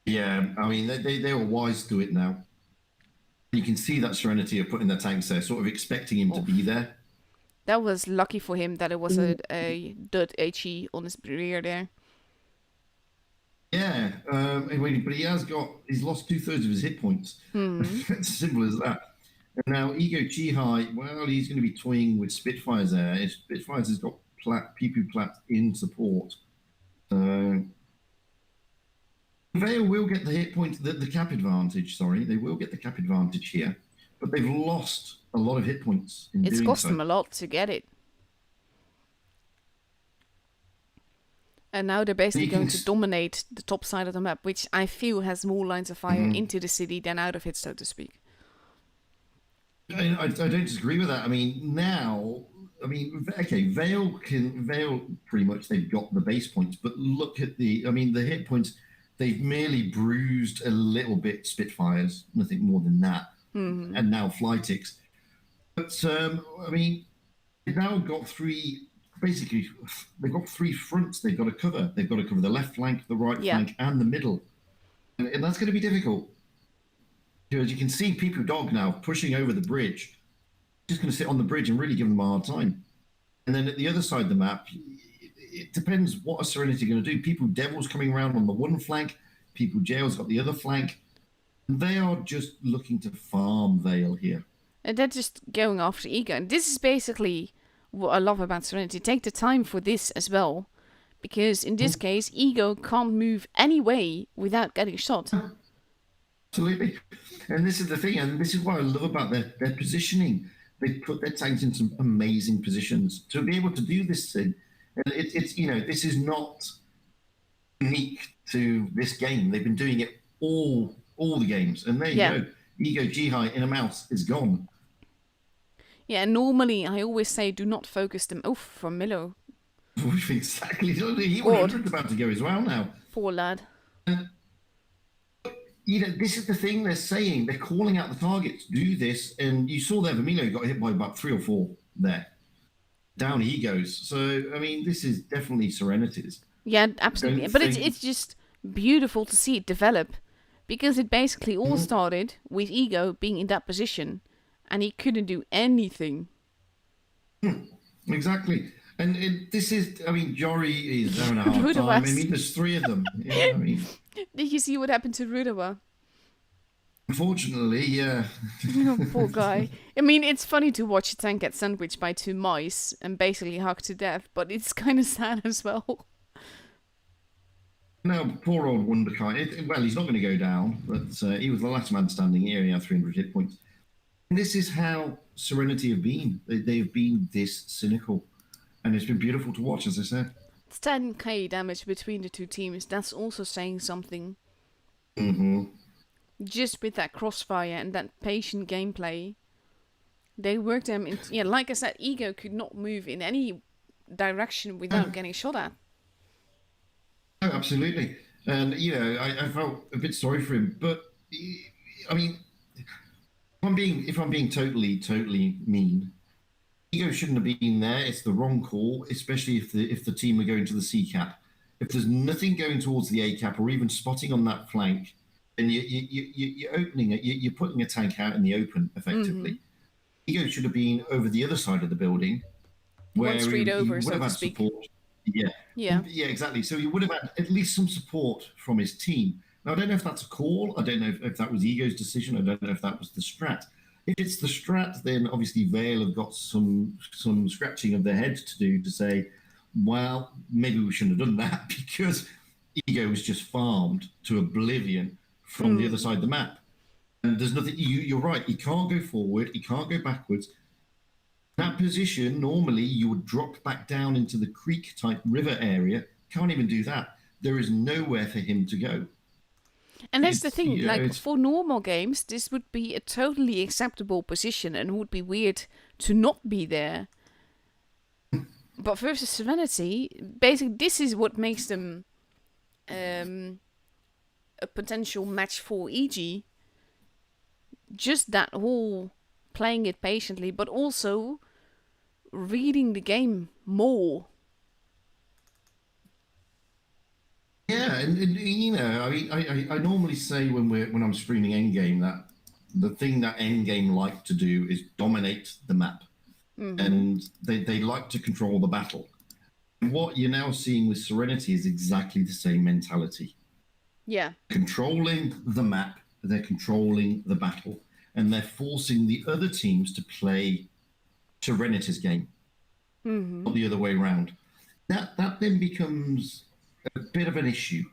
Yeah, I mean, they were wise to it now. You can see that Serenity are putting their tanks there, sort of expecting him to be there. That was lucky for him that it was a dud HE on his rear there. Yeah, but he's lost 2/3 of his hit points. It's simple as that. And now Ego Chihai, well, he's going to be toying with Spitfires there. If Spitfires has got Pipu Platt in support. Vale will get the hit point, the cap advantage, sorry. They will get the cap advantage here. But they've lost a lot of hit points in doing so. It's cost them a lot to get it. And now they're basically going to dominate the top side of the map, which I feel has more lines of fire into the city than out of it, so to speak. I don't disagree with that. I mean, Vale pretty much, they've got the base points, but look at the hit points, they've merely bruised a little bit Spitfires, nothing more than that, and now Flytix. But, they've now got they've got 3 fronts they've got to cover. They've got to cover the left flank, the right flank, and the middle. And that's going to be difficult. As you can see, Pipu Dog now pushing over the bridge. Just going to sit on the bridge and really give them a hard time. And then at the other side of the map, it depends what are Serenity going to do. People Devils coming around on the one flank, people Jail's got the other flank. They are just looking to farm Vale here. And they're just going after Ego. And this is basically what I love about Serenity. Take the time for this as well. Because in this case, Ego can't move any way without getting shot. Absolutely. And this is the thing, and this is what I love about their positioning. They put their tanks in some amazing positions to be able to do this thing. And it's this is not unique to this game. They've been doing it all the games. And there you go. Ego Jihai in a mouse is gone. Yeah, normally I always say do not focus them. Oh, from Milo. Exactly. He was about to go as well now. Poor lad. This is the thing they're saying. They're calling out the targets. Do this. And you saw there, Vermilo got hit by about 3 or 4 there. Down he goes. So, I mean, this is definitely Serenity's. Yeah, absolutely. But it's just beautiful to see it develop. Because it basically all started with Ego being in that position. And he couldn't do anything. Exactly. And this is, I mean, Jory is having a hard time. I mean, there's 3 of them. I mean... Did you see what happened to Rudawa? Unfortunately, yeah. Oh, poor guy. I mean, it's funny to watch a tank get sandwiched by 2 mice and basically hacked to death, but it's kind of sad as well. No, poor old Wonderkite. Well, he's not going to go down, but he was the last man standing here. He had 300 hit points. And this is how Serenity have been. They've been this cynical. And it's been beautiful to watch, as I said. It's 10k damage between the 2 teams. That's also saying something. Just with that crossfire and that patient gameplay, they worked them in. Yeah, like I said, Ego could not move in any direction without getting shot at. Oh, absolutely. And, I felt a bit sorry for him. But, I mean, if I'm being totally mean, Ego shouldn't have been there. It's the wrong call, especially if the team are going to the C cap. If there's nothing going towards the A cap or even spotting on that flank, then you're opening it. You're putting a tank out in the open effectively. Ego should have been over the other side of the building, where one street over, would so have to had speak. support. Yeah, exactly. So he would have had at least some support from his team. Now I don't know if that's a call. I don't know if that was Ego's decision. I don't know if that was the strat. If it's the strat, then obviously Vale have got some scratching of their heads to do to say, well, maybe we shouldn't have done that because Ego was just farmed to oblivion from the other side of the map. And there's nothing, you're right, he can't go forward, he can't go backwards. That position, normally you would drop back down into the creek-type river area. Can't even do that. There is nowhere for him to go. And that's the thing, for normal games, this would be a totally acceptable position and would be weird to not be there. But versus Serenity, basically this is what makes them a potential match for EG. Just that whole playing it patiently, but also reading the game more. Yeah, and I mean, I normally say when I'm streaming Endgame that the thing that Endgame like to do is dominate the map, and they like to control the battle. And what you're now seeing with Serenity is exactly the same mentality. Yeah, controlling the map, they're controlling the battle, and they're forcing the other teams to play Serenity's game, not the other way around. That then becomes a bit of an issue.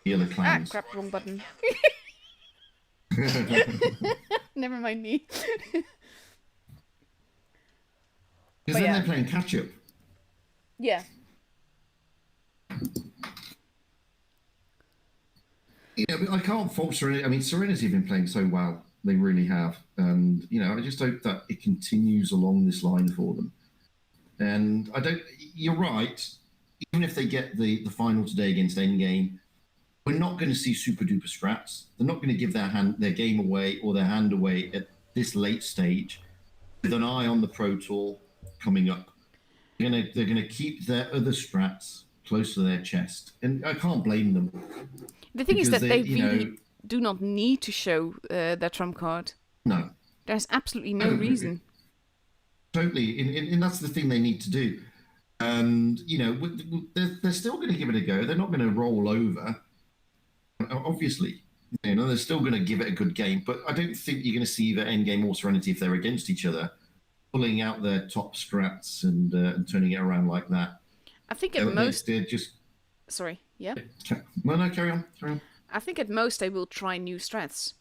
The other clans. Crap, wrong button. Never mind me. Because then they're playing catch up. Yeah. But I can't fault Serenity. I mean, Serenity have been playing so well. They really have. And, I just hope that it continues along this line for them. And you're right. Even if they get the final today against Endgame, we're not going to see super duper strats. They're not going to give their game away or their hand away at this late stage with an eye on the Pro Tour coming up. They're going to keep their other strats close to their chest. And I can't blame them. The thing is that they really do not need to show their trump card. No. There's absolutely no reason. Totally. And that's the thing they need to do. And, they're still going to give it a go. They're not going to roll over, obviously. They're still going to give it a good game. But I don't think you're going to see either Endgame or Serenity, if they're against each other, pulling out their top strats and turning it around like that. I think at most... They're just... Sorry, yeah? No, carry on. I think at most they will try new strats.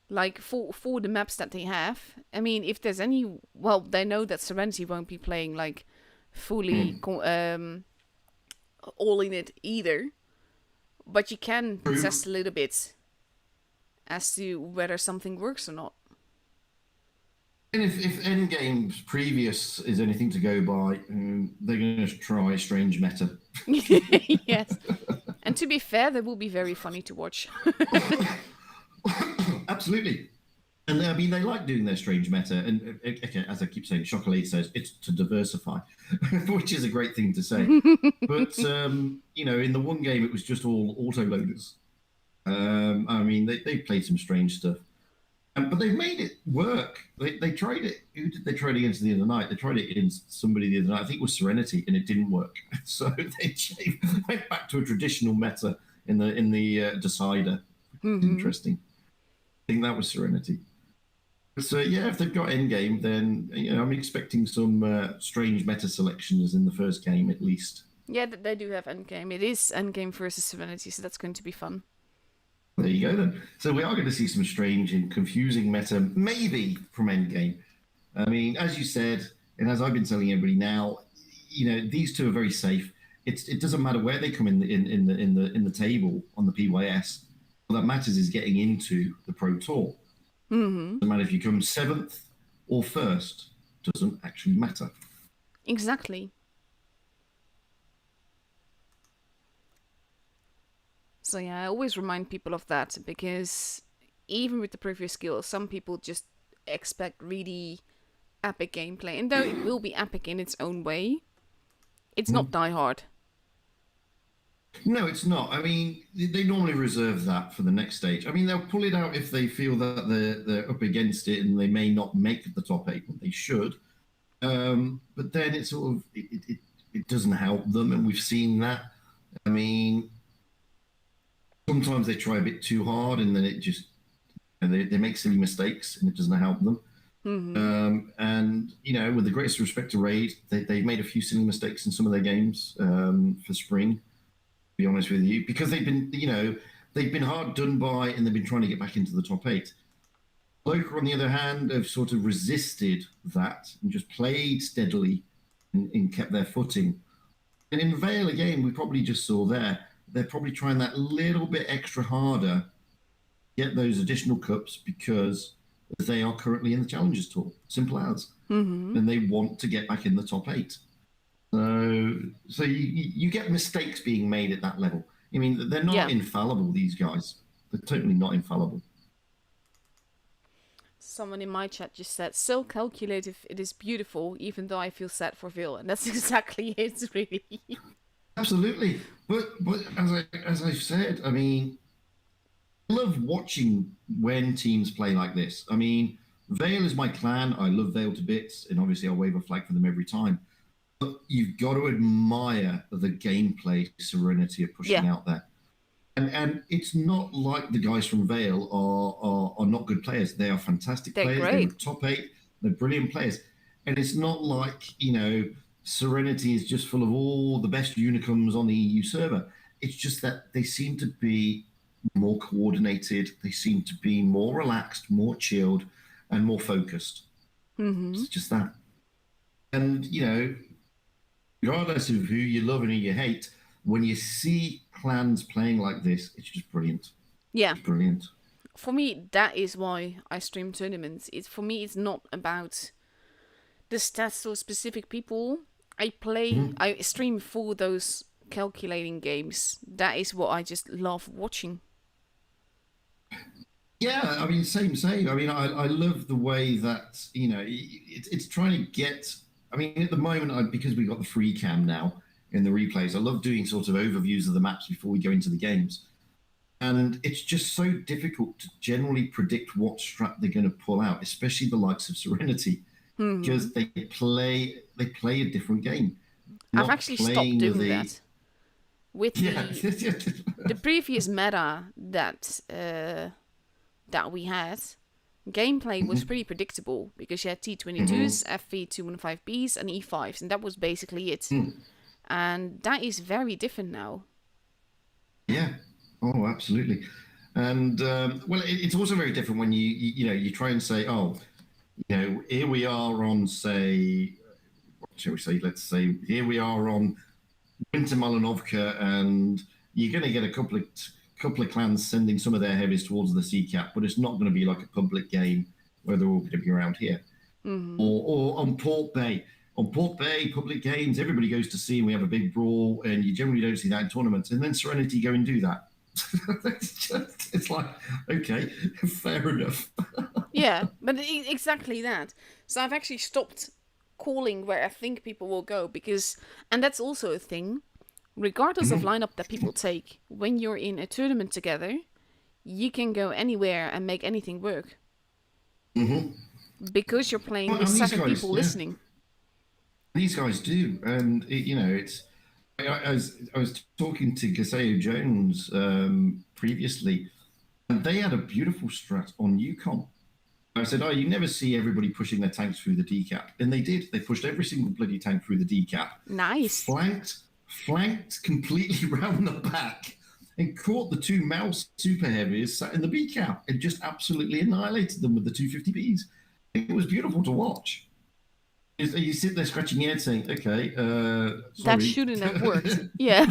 Like, for the maps that they have. I mean, if there's any... Well, they know that Serenity won't be playing, like, fully all in it either. But you can test a little bit as to whether something works or not. And if Endgame's previous is anything to go by, they're going to try strange meta. Yes. And to be fair, they will be very funny to watch. Absolutely. And I mean, they like doing their strange meta. And okay, as I keep saying, Chocolate says it's to diversify, which is a great thing to say. But, in the one game, it was just all auto-loaders. I mean, they played some strange stuff. But they've made it work. They tried it. Who did they try it against the other night? They tried it against somebody the other night. I think it was Serenity, and it didn't work. So they went back to a traditional meta in the decider. Interesting. I think that was Serenity. So yeah, if they've got Endgame, then I'm expecting some strange meta selections in the first game at least. Yeah, they do have Endgame. It is Endgame versus Serenity, so that's going to be fun. There you go then. So we are going to see some strange and confusing meta, maybe from Endgame. I mean, as you said, and as I've been telling everybody now, these two are very safe. It doesn't matter where they come in the table on the PYS. What that matters is getting into the Pro Tour. Doesn't matter if you come 7th or 1st. Doesn't actually matter. Exactly. So yeah, I always remind people of that, because even with the previous skills, some people just expect really epic gameplay. And though it will be epic in its own way, it's not Die Hard. No, it's not. I mean, they normally reserve that for the next stage. I mean, they'll pull it out if they feel that they're up against it and they may not make the top 8, but they should. But then it sort of it doesn't help them, and we've seen that. I mean, sometimes they try a bit too hard, and then it just they make silly mistakes, and it doesn't help them. And with the greatest respect to Raid, they've made a few silly mistakes in some of their games for spring. Be honest with you, because they've been hard done by, and they've been trying to get back into the top 8. Loka, on the other hand, have sort of resisted that and just played steadily and kept their footing. And in Vale, again, we probably just saw they're probably trying that little bit extra harder, get those additional cups, because they are currently in the Challengers Tour. Simple as. And they want to get back in the top 8. So you get mistakes being made at that level. I mean, they're not infallible, these guys. They're totally not infallible. Someone in my chat just said, so calculative, it is beautiful, even though I feel sad for Vil. And that's exactly it, really. Absolutely. But as I've said, I mean, I love watching when teams play like this. I mean, Vale is my clan. I love Vale to bits, and obviously I'll wave a flag for them every time. But you've got to admire the gameplay Serenity are pushing out there. And it's not like the guys from Vale are not good players. They are fantastic players. Great. They're top 8. They're brilliant players. And it's not like, Serenity is just full of all the best unicums on the EU server. It's just that they seem to be more coordinated. They seem to be more relaxed, more chilled, and more focused. It's just that. And, regardless of who you love and who you hate, when you see clans playing like this, it's just brilliant. Yeah. It's brilliant. For me, that is why I stream tournaments. For me, it's not about the stats or specific people. I stream for those calculating games. That is what I just love watching. Yeah, I mean, same. I mean, I love the way that, it's trying to get... I mean, at the moment, because we've got the free cam now in the replays, I love doing sort of overviews of the maps before we go into the games. And it's just so difficult to generally predict what strat they're going to pull out, especially the likes of Serenity, because they play a different game. I've not actually stopped playing doing the that. With the previous meta that we had, gameplay was pretty predictable because you had T22s, FV215Bs, and E5s, and that was basically it. And that is very different now. Yeah. Oh, absolutely. And well, it's also very different when you try and say, oh, here we are on, say, what shall we say? Let's say here we are on Winter Malinovka, and you're going to get a couple of clans sending some of their heavies towards the sea cap, but it's not going to be like a public game where they're all going to be around here. Or on Port Bay. On Port Bay, public games, everybody goes to sea and we have a big brawl, and you generally don't see that in tournaments. And then Serenity go and do that. It's like, okay, fair enough. Yeah, but exactly that. So I've actually stopped calling where I think people will go because, and that's also a thing, regardless of lineup that people take, when you're in a tournament together, you can go anywhere and make anything work. Because you're playing with 7 people listening. These guys do, and it's. I was talking to Gaseo Jones previously, and they had a beautiful strat on Yukon. I said, "Oh, you never see everybody pushing their tanks through the decap," and they did. They pushed every single bloody tank through the decap. Nice. Flanked completely round the back, and caught the 2 mouse super heavies sat in the B cap, and just absolutely annihilated them with the 250Bs. It was beautiful to watch. You sit there scratching your head saying, okay, sorry. That shouldn't have worked. Yeah.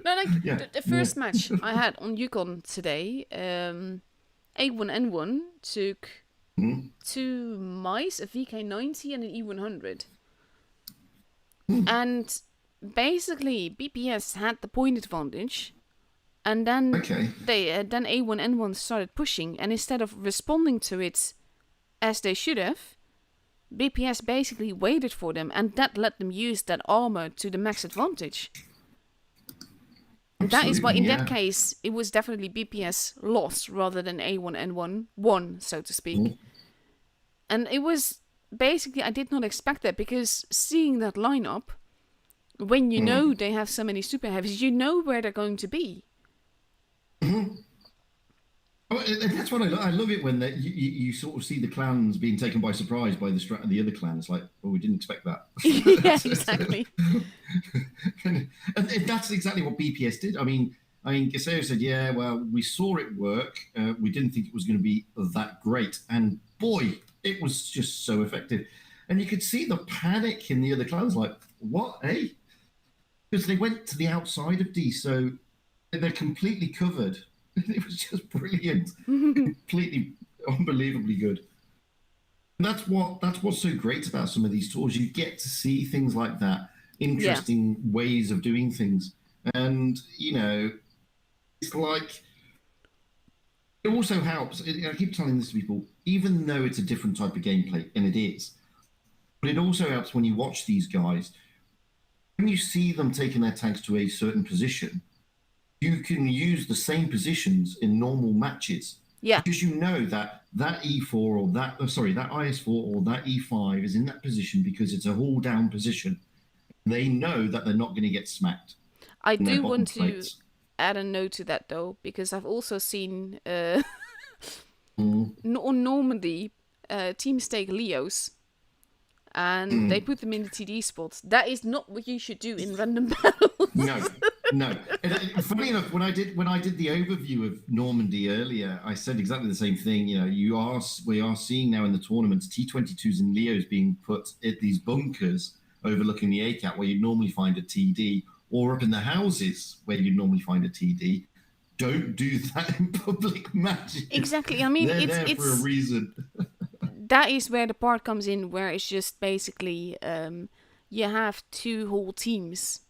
No, like the first match I had on Yukon today, A1N1 took 2 mice, a VK90 and an E100. And basically BPS had the point advantage, and then then A1N1 started pushing, and instead of responding to it as they should have, BPS basically waited for them, and that let them use that armor to the max advantage. And that is why, in that case, it was definitely BPS lost rather than A1N1 won, so to speak. And it was basically, I did not expect that, because seeing that lineup, when you know they have so many super heavies, you know where they're going to be. Well, that's what I love it when you sort of see the clans being taken by surprise by the strat of the other clans. Like, oh, we didn't expect that. Yeah, exactly. and that's exactly what BPS did. I mean, Gaseo said, yeah, well, we saw it work. We didn't think it was going to be that great. And boy, it was just so effective. And you could see the panic in the other clans, like, what, eh? Because they went to the outside of D, so they're completely covered. It was just brilliant, completely unbelievably good. And that's what's so great about some of these tours. You get to see things like that, interesting ways of doing things, and it's like it also helps. I keep telling this to people, even though it's a different type of gameplay, and it is, but it also helps when you watch these guys. When you see them taking their tanks to a certain position, you can use the same positions in normal matches. Yeah. Because you know that E4 or that IS4 or that E5 is in that position because it's a haul down position. They know that they're not going to get smacked. I do want to add a note to that, though, because I've also seen on Normandy teams take Leos and they put them in the TD spots. That is not what you should do in random battles. No. And funny enough, when I did the overview of Normandy earlier, I said exactly the same thing. We are seeing now in the tournaments T22s and Leos being put at these bunkers overlooking the ACAT where you'd normally find a TD, or up in the houses where you'd normally find a TD. Don't do that in public matches. Exactly. I mean, they're there for a reason. That is where the part comes in, where it's just basically you have 2 whole teams.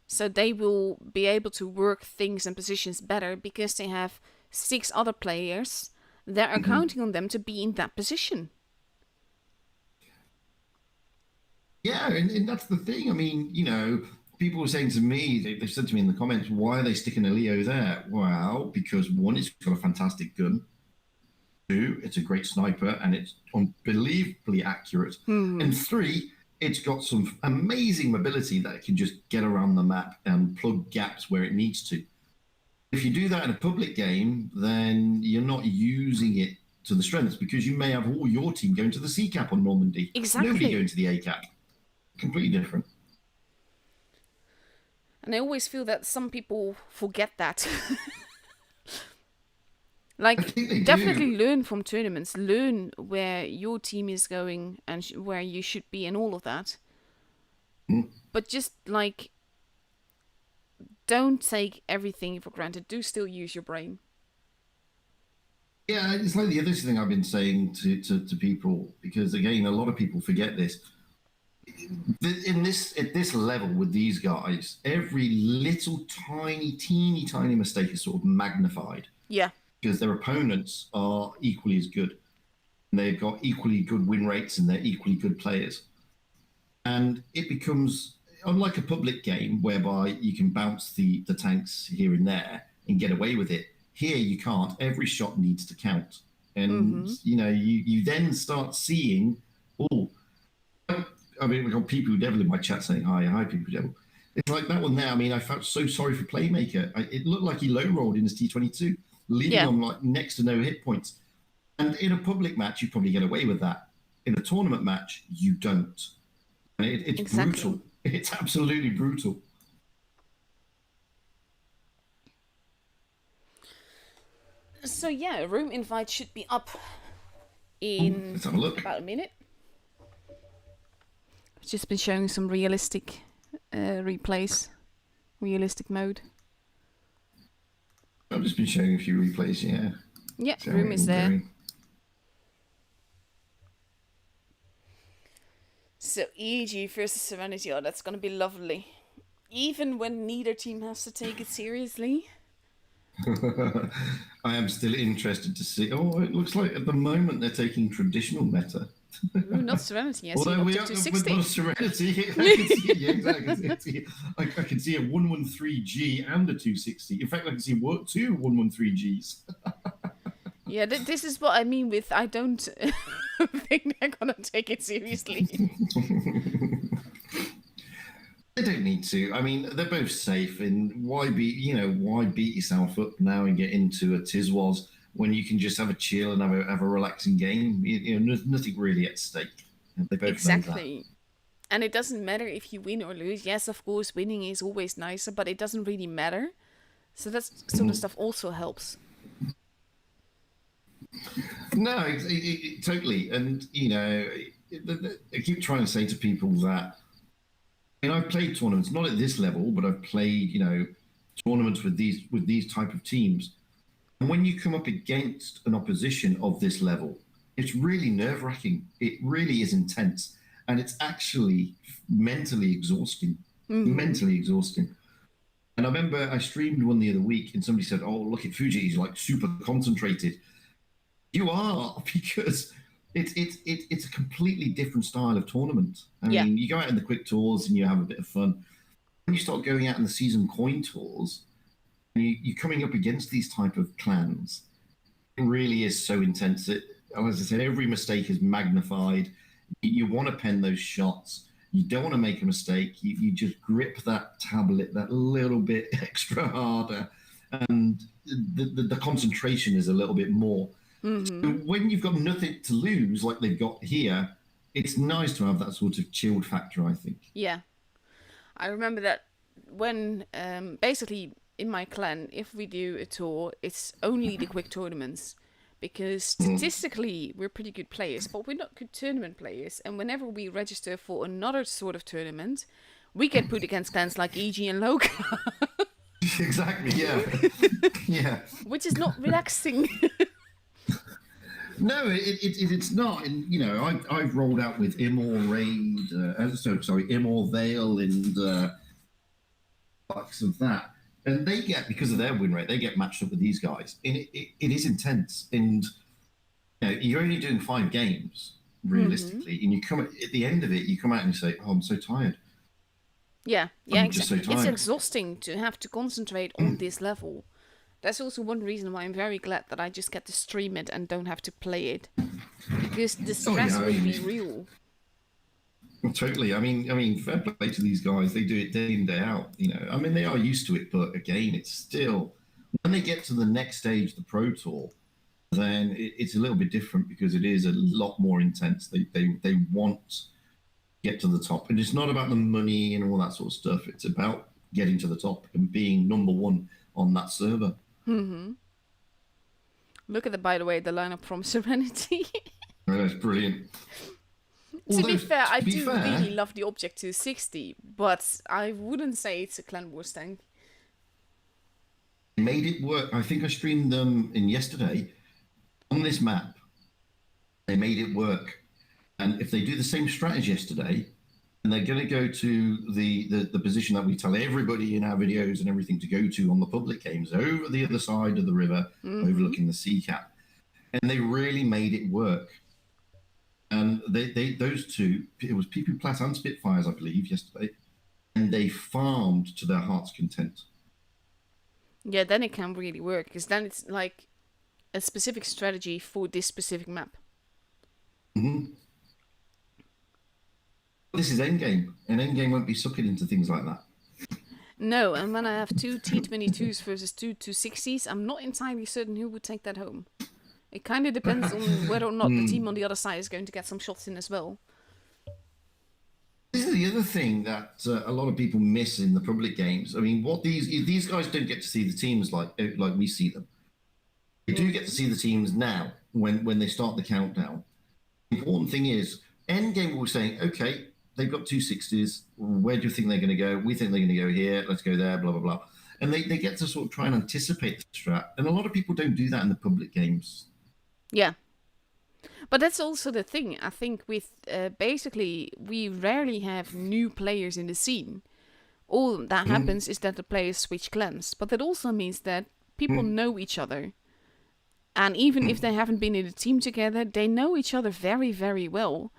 So they will be able to work things and positions better because they have 6 other players that are counting on them to be in that position. Yeah, and that's the thing. I mean, people were saying to me, they've said to me in the comments, why are they sticking a Leo there? Well, because 1, it's got a fantastic gun. 2, it's a great sniper and it's unbelievably accurate. And 3, it's got some amazing mobility that it can just get around the map and plug gaps where it needs to. If you do that in a public game, then you're not using it to the strengths, because you may have all your team going to the C cap on Normandy. Exactly. Nobody going to the A cap. Completely different. And I always feel that some people forget that. Like, definitely learn from tournaments. Learn where your team is going and where you should be and all of that. But just, like, don't take everything for granted. Do still use your brain. Yeah, it's like the other thing I've been saying to people, because, again, a lot of people forget this. At this level with these guys, every little teeny tiny mistake is sort of magnified. Yeah. Because their opponents are equally as good. And they've got equally good win rates and they're equally good players. And it becomes, unlike a public game whereby you can bounce the tanks here and there and get away with it, here you can't. Every shot needs to count. And, you then start seeing, I mean, we've got people devil in my chat saying, hi, people devil. It's like that one there. I mean, I felt so sorry for Playmaker. It looked like he low-rolled in his T22, leaving on like next to no hit points. And in a public match, you probably get away with that. In a tournament match, you don't. And it's brutal. It's absolutely brutal. So yeah, a room invite should be up in Let's have a look. About a minute. I've just been showing some realistic replays, realistic mode. I've just been showing a few replays, yeah. Yeah, so room is there. So EG versus Serenity, that's gonna be lovely. Even when neither team has to take it seriously. I am still interested to see. Oh, it looks like at the moment they're taking traditional meta. Ooh, not Serenity. I see Although we are 260. Not Serenity. I can see, yeah, exactly. I can see a 113G and a 260. In fact, I can see two 113Gs. Yeah, this is what I mean with I don't think they're gonna take it seriously. They don't need to. I mean, they're both safe, and why beat yourself up now and get into a Tiswas when you can just have a chill and have a relaxing game? There's nothing really at stake. They both exactly. know that. And it doesn't matter if you win or lose. Yes, of course, winning is always nicer, but it doesn't really matter. So that sort of stuff also helps. No, it totally. And, I keep trying to say to people that, I've played tournaments, not at this level, but I've played, tournaments with these type of teams. And when you come up against an opposition of this level, it's really nerve-wracking. It really is intense. And it's actually mentally exhausting. Mm-hmm. Mentally exhausting. And I remember I streamed one the other week and somebody said, oh, look at Fuji, he's like super concentrated. You are, because it's a completely different style of tournament. I mean, you go out in the quick tours and you have a bit of fun. When you start going out in the season coin tours, and you're coming up against these type of clans, it really is so intense. As I said, every mistake is magnified. You want to pen those shots. You don't want to make a mistake. You just grip that tablet that little bit extra harder, and the concentration is a little bit more. Mm-hmm. So when you've got nothing to lose, like they've got here, it's nice to have that sort of chilled factor, I think. Yeah. I remember that when, basically, in my clan, if we do a tour, it's only the quick tournaments. Because statistically, we're pretty good players, but we're not good tournament players. And whenever we register for another sort of tournament, we get put against clans like EG and Loka. Exactly, yeah. Yeah. Which is not relaxing. No, it's not. And, I've rolled out with Imor Raid, Imor Vale and likes of that. And they get, because of their win rate, they get matched up with these guys. And it is intense. And you're only doing 5 games, realistically. Mm-hmm. And you come at the end of it, you come out and you say, oh, I'm so tired. Yeah, exactly. So it's exhausting to have to concentrate on this level. That's also one reason why I'm very glad that I just get to stream it and don't have to play it. Because the stress will be real. Well, totally. I mean, fair play to these guys. They do it day in, day out. I mean, they are used to it, but again, it's still when they get to the next stage, the Pro Tour, then it's a little bit different because it is a lot more intense. They want to get to the top, and it's not about the money and all that sort of stuff. It's about getting to the top and being number one on that server. Mm-hmm. Look at by the way, the lineup from Serenity. Oh, that's brilliant. To be fair, I do really love the Object 260, but I wouldn't say it's a Clan Wars tank. They made it work. I think I streamed them in yesterday on this map. They made it work, and if they do the same strategy yesterday, and they're going to go to the position that we tell everybody in our videos and everything to go to on the public games, over the other side of the river, overlooking the sea cap, and they really made it work. And those two, it was PP Platt and Spitfires, I believe, yesterday, and they farmed to their heart's content. Yeah, then it can really work, because then it's like a specific strategy for this specific map. Mm-hmm. This is endgame, and endgame won't be sucking into things like that. No, and when I have two T22s versus two 260s, I'm not entirely certain who would take that home. It kind of depends on whether or not the team on the other side is going to get some shots in as well. This is the other thing that a lot of people miss in the public games. I mean, what these guys don't get to see the teams like we see them. They do get to see the teams now when they start the countdown. The important thing is, endgame we're saying, okay, they've got 260s. Where do you think they're going to go? We think they're going to go here. Let's go there, blah, blah, blah. And they get to sort of try and anticipate the strat. And a lot of people don't do that in the public games. Yeah. But that's also the thing. I think with basically, we rarely have new players in the scene. All that happens is that the players switch clans. But that also means that people know each other. And even if they haven't been in a team together, they know each other very, very well.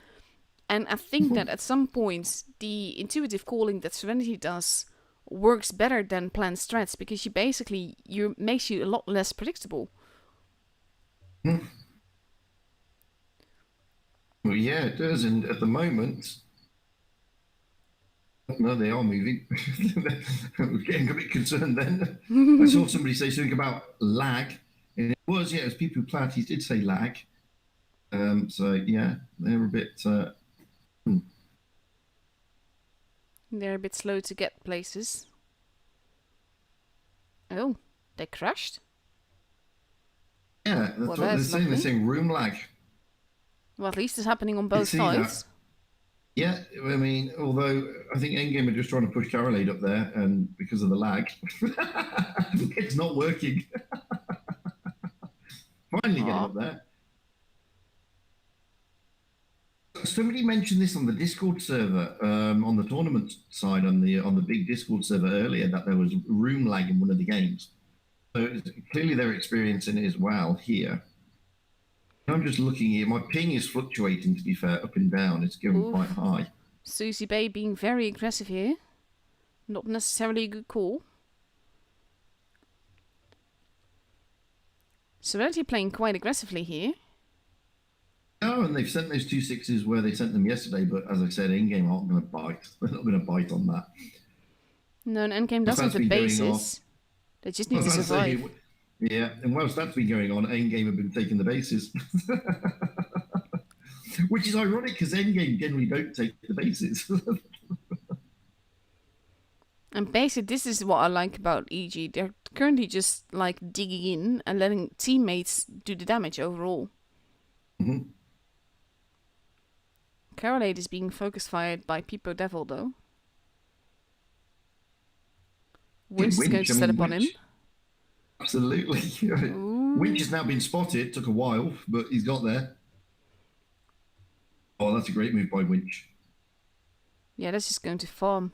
And I think that at some points, the intuitive calling that Serenity does works better than planned strats, because you makes you a lot less predictable. Well, yeah, it does. And at the moment, no, they are moving. I was getting a bit concerned then. I saw somebody say something about lag. And it was people Platt, he did say lag. So, yeah, they're a bit... They're a bit slow to get places. Oh, they crashed? Yeah, that's what they're saying. They're saying room lag. Well, at least it's happening on both sides. That. Yeah, I mean, although I think Endgame are just trying to push Carolade up there, and because of the lag, it's not working. Finally getting up there. Somebody mentioned this on the Discord server, on the tournament side, on the big Discord server earlier, that there was room lag in one of the games. So clearly they're experiencing it as well here. I'm just looking here. My ping is fluctuating, to be fair, up and down. It's going quite high. Susie Bay being very aggressive here. Not necessarily a good call. Serenity playing quite aggressively here. Oh, and they've sent those 260s where they sent them yesterday, but as I said, Endgame aren't going to bite. They're not going to bite on that. No, and Endgame doesn't have the bases. They just need to survive. Yeah, and whilst that's been going on, Endgame have been taking the bases. Which is ironic, because Endgame generally don't take the bases. And basically, this is what I like about EG. They're currently just like digging in and letting teammates do the damage overall. Mm-hmm. Carolade is being focus fired by Peepo Devil, though. Winch is going to set up on him. Absolutely. Winch has now been spotted. Took a while, but he's got there. Oh, that's a great move by Winch. Yeah, that's just going to farm.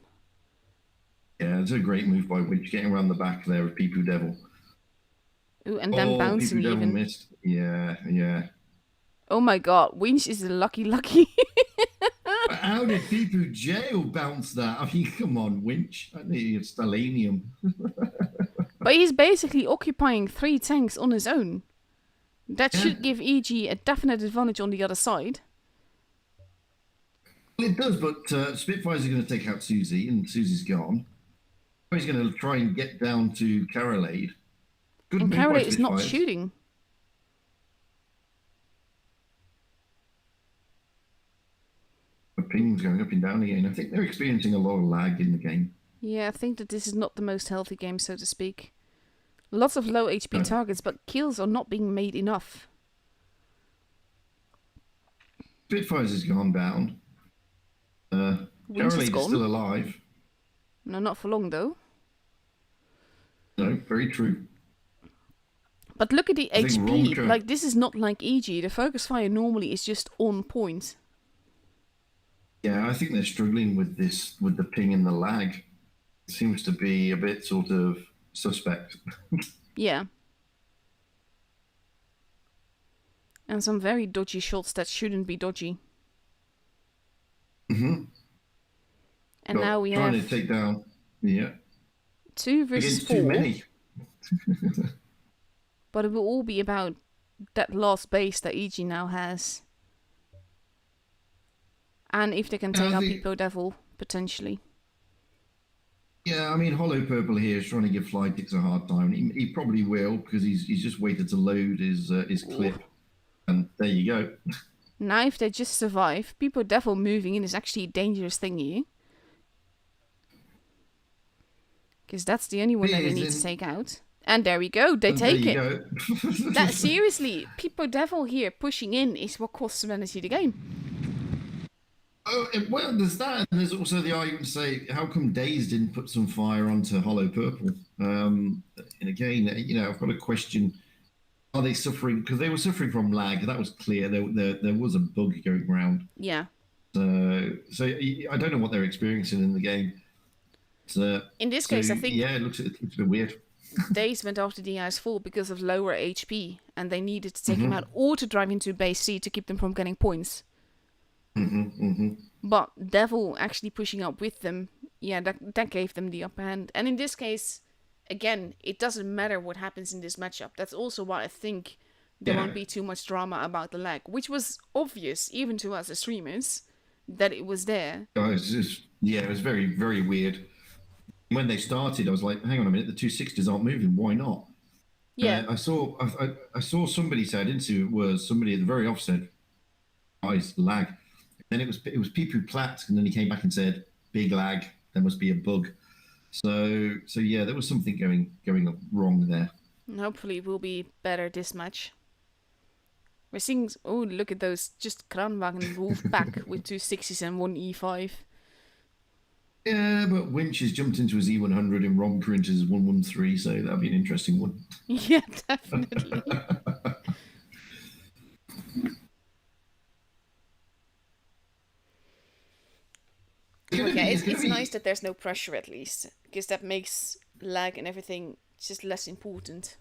Yeah, it's a great move by Winch, getting around the back there of Peepo Devil. Ooh, and then bouncing Peepo even. Missed. Yeah. Oh my god, Winch is a lucky. How did Peepo Jail bounce that? I mean, come on, Winch. I think it's Stalanium. But he's basically occupying 3 tanks on his own. That should give EG a definite advantage on the other side. Well, it does, but Spitfires are going to take out Susie, and Susie's gone. He's going to try and get down to Carolade. Good And move by Carolade is not Spitfires. shooting. The ping's going up and down again. I think they're experiencing a lot of lag in the game. Yeah, I think that this is not the most healthy game, so to speak. Lots of low HP targets, but kills are not being made enough. Spitfires has gone down. Carolade is still alive. No, not for long, though. No, very true. But look at the HP. Like, this is not like EG. The focus fire normally is just on point. Yeah, I think they're struggling with this, with the ping and the lag. It seems to be a bit sort of suspect. Yeah. And some very dodgy shots that shouldn't be dodgy. Mm-hmm. And now we trying have... to take down... Yeah. 2 versus 4. Too many. But it will all be about that last base that EG now has. And if they can take out Peepo Devil, potentially. Yeah, I mean, Hollow Purple here is trying to give Flytix a hard time. He probably will, because he's just waited to load his clip. And there you go. Now, if they just survive, Peepo Devil moving in is actually a dangerous thing here. Because that's the only one that they need to take out. And there we go, they take it. That seriously, Peepo Devil here pushing in is what costs Serenity the game. Oh, well, there's that, and there's also the argument to say, how come Daze didn't put some fire onto Hollow Purple? And again, I've got a question: are they suffering? Because they were suffering from lag. That was clear. There was a bug going around. Yeah. So I don't know what they're experiencing in the game. In this case, I think... Yeah, it looks a bit weird. Daze went after the Ice Full because of lower HP, and they needed to take him out or to drive into base C to keep them from getting points. But Devil actually pushing up with them, yeah, that gave them the upper hand. And in this case, again, it doesn't matter what happens in this matchup. That's also why I think there won't be too much drama about the lag, which was obvious, even to us as streamers, that it was there. Oh, it was very, very weird. When they started, I was like, hang on a minute, the 260s aren't moving, why not? Yeah. I saw somebody say, I didn't see who it was, somebody at the very offset, guys, lag. Then it was Pipu Platt, and then he came back and said, big lag, there must be a bug. So yeah, there was something going wrong there. And hopefully it will be better this match. We're seeing, oh, look at those, just Kranwagen Wolf back with 260s and 1 E5. Yeah, but Winch has jumped into his E100 and Romker into his 113, so that'll be an interesting one. Yeah, definitely. Okay, it's nice that there's no pressure at least, because that makes lag and everything just less important.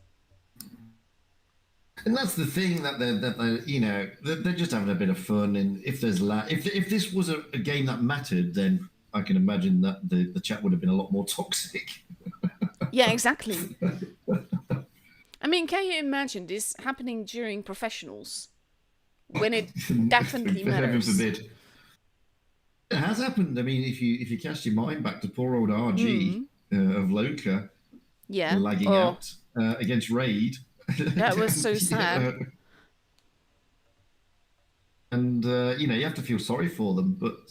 And that's the thing that they're just having a bit of fun. And if there's if this was a game that mattered, then I can imagine that the chat would have been a lot more toxic. Yeah, exactly. I mean, can you imagine this happening during professionals when it definitely matters? Heaven forbid. It has happened. I mean, if you cast your mind back to poor old RG of Loka, lagging out against Raid. That was so sad. And you have to feel sorry for them, but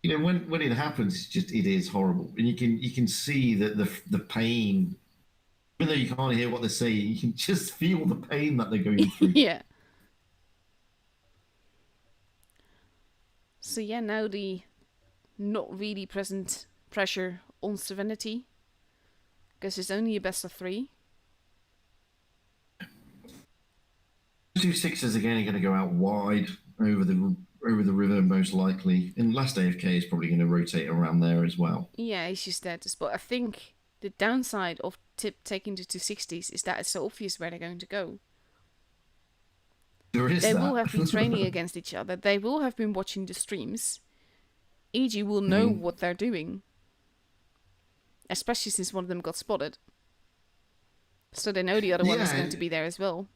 when it happens, it is horrible, and you can see that the pain. Even though you can't hear what they're saying, you can just feel the pain that they're going through. Yeah. So yeah, now the not really present pressure on Serenity, because it's only a best of 3. 2 6s again are going to go out wide over the river most likely, and last AFK is probably going to rotate around there as well. Yeah, it's just that. But I think the downside of Tip taking the 260s is that it's so obvious where they're going to go. They will have been training against each other. They will have been watching the streams. EG will know what they're doing. Especially since one of them got spotted. So they know the other one is going to be there as well.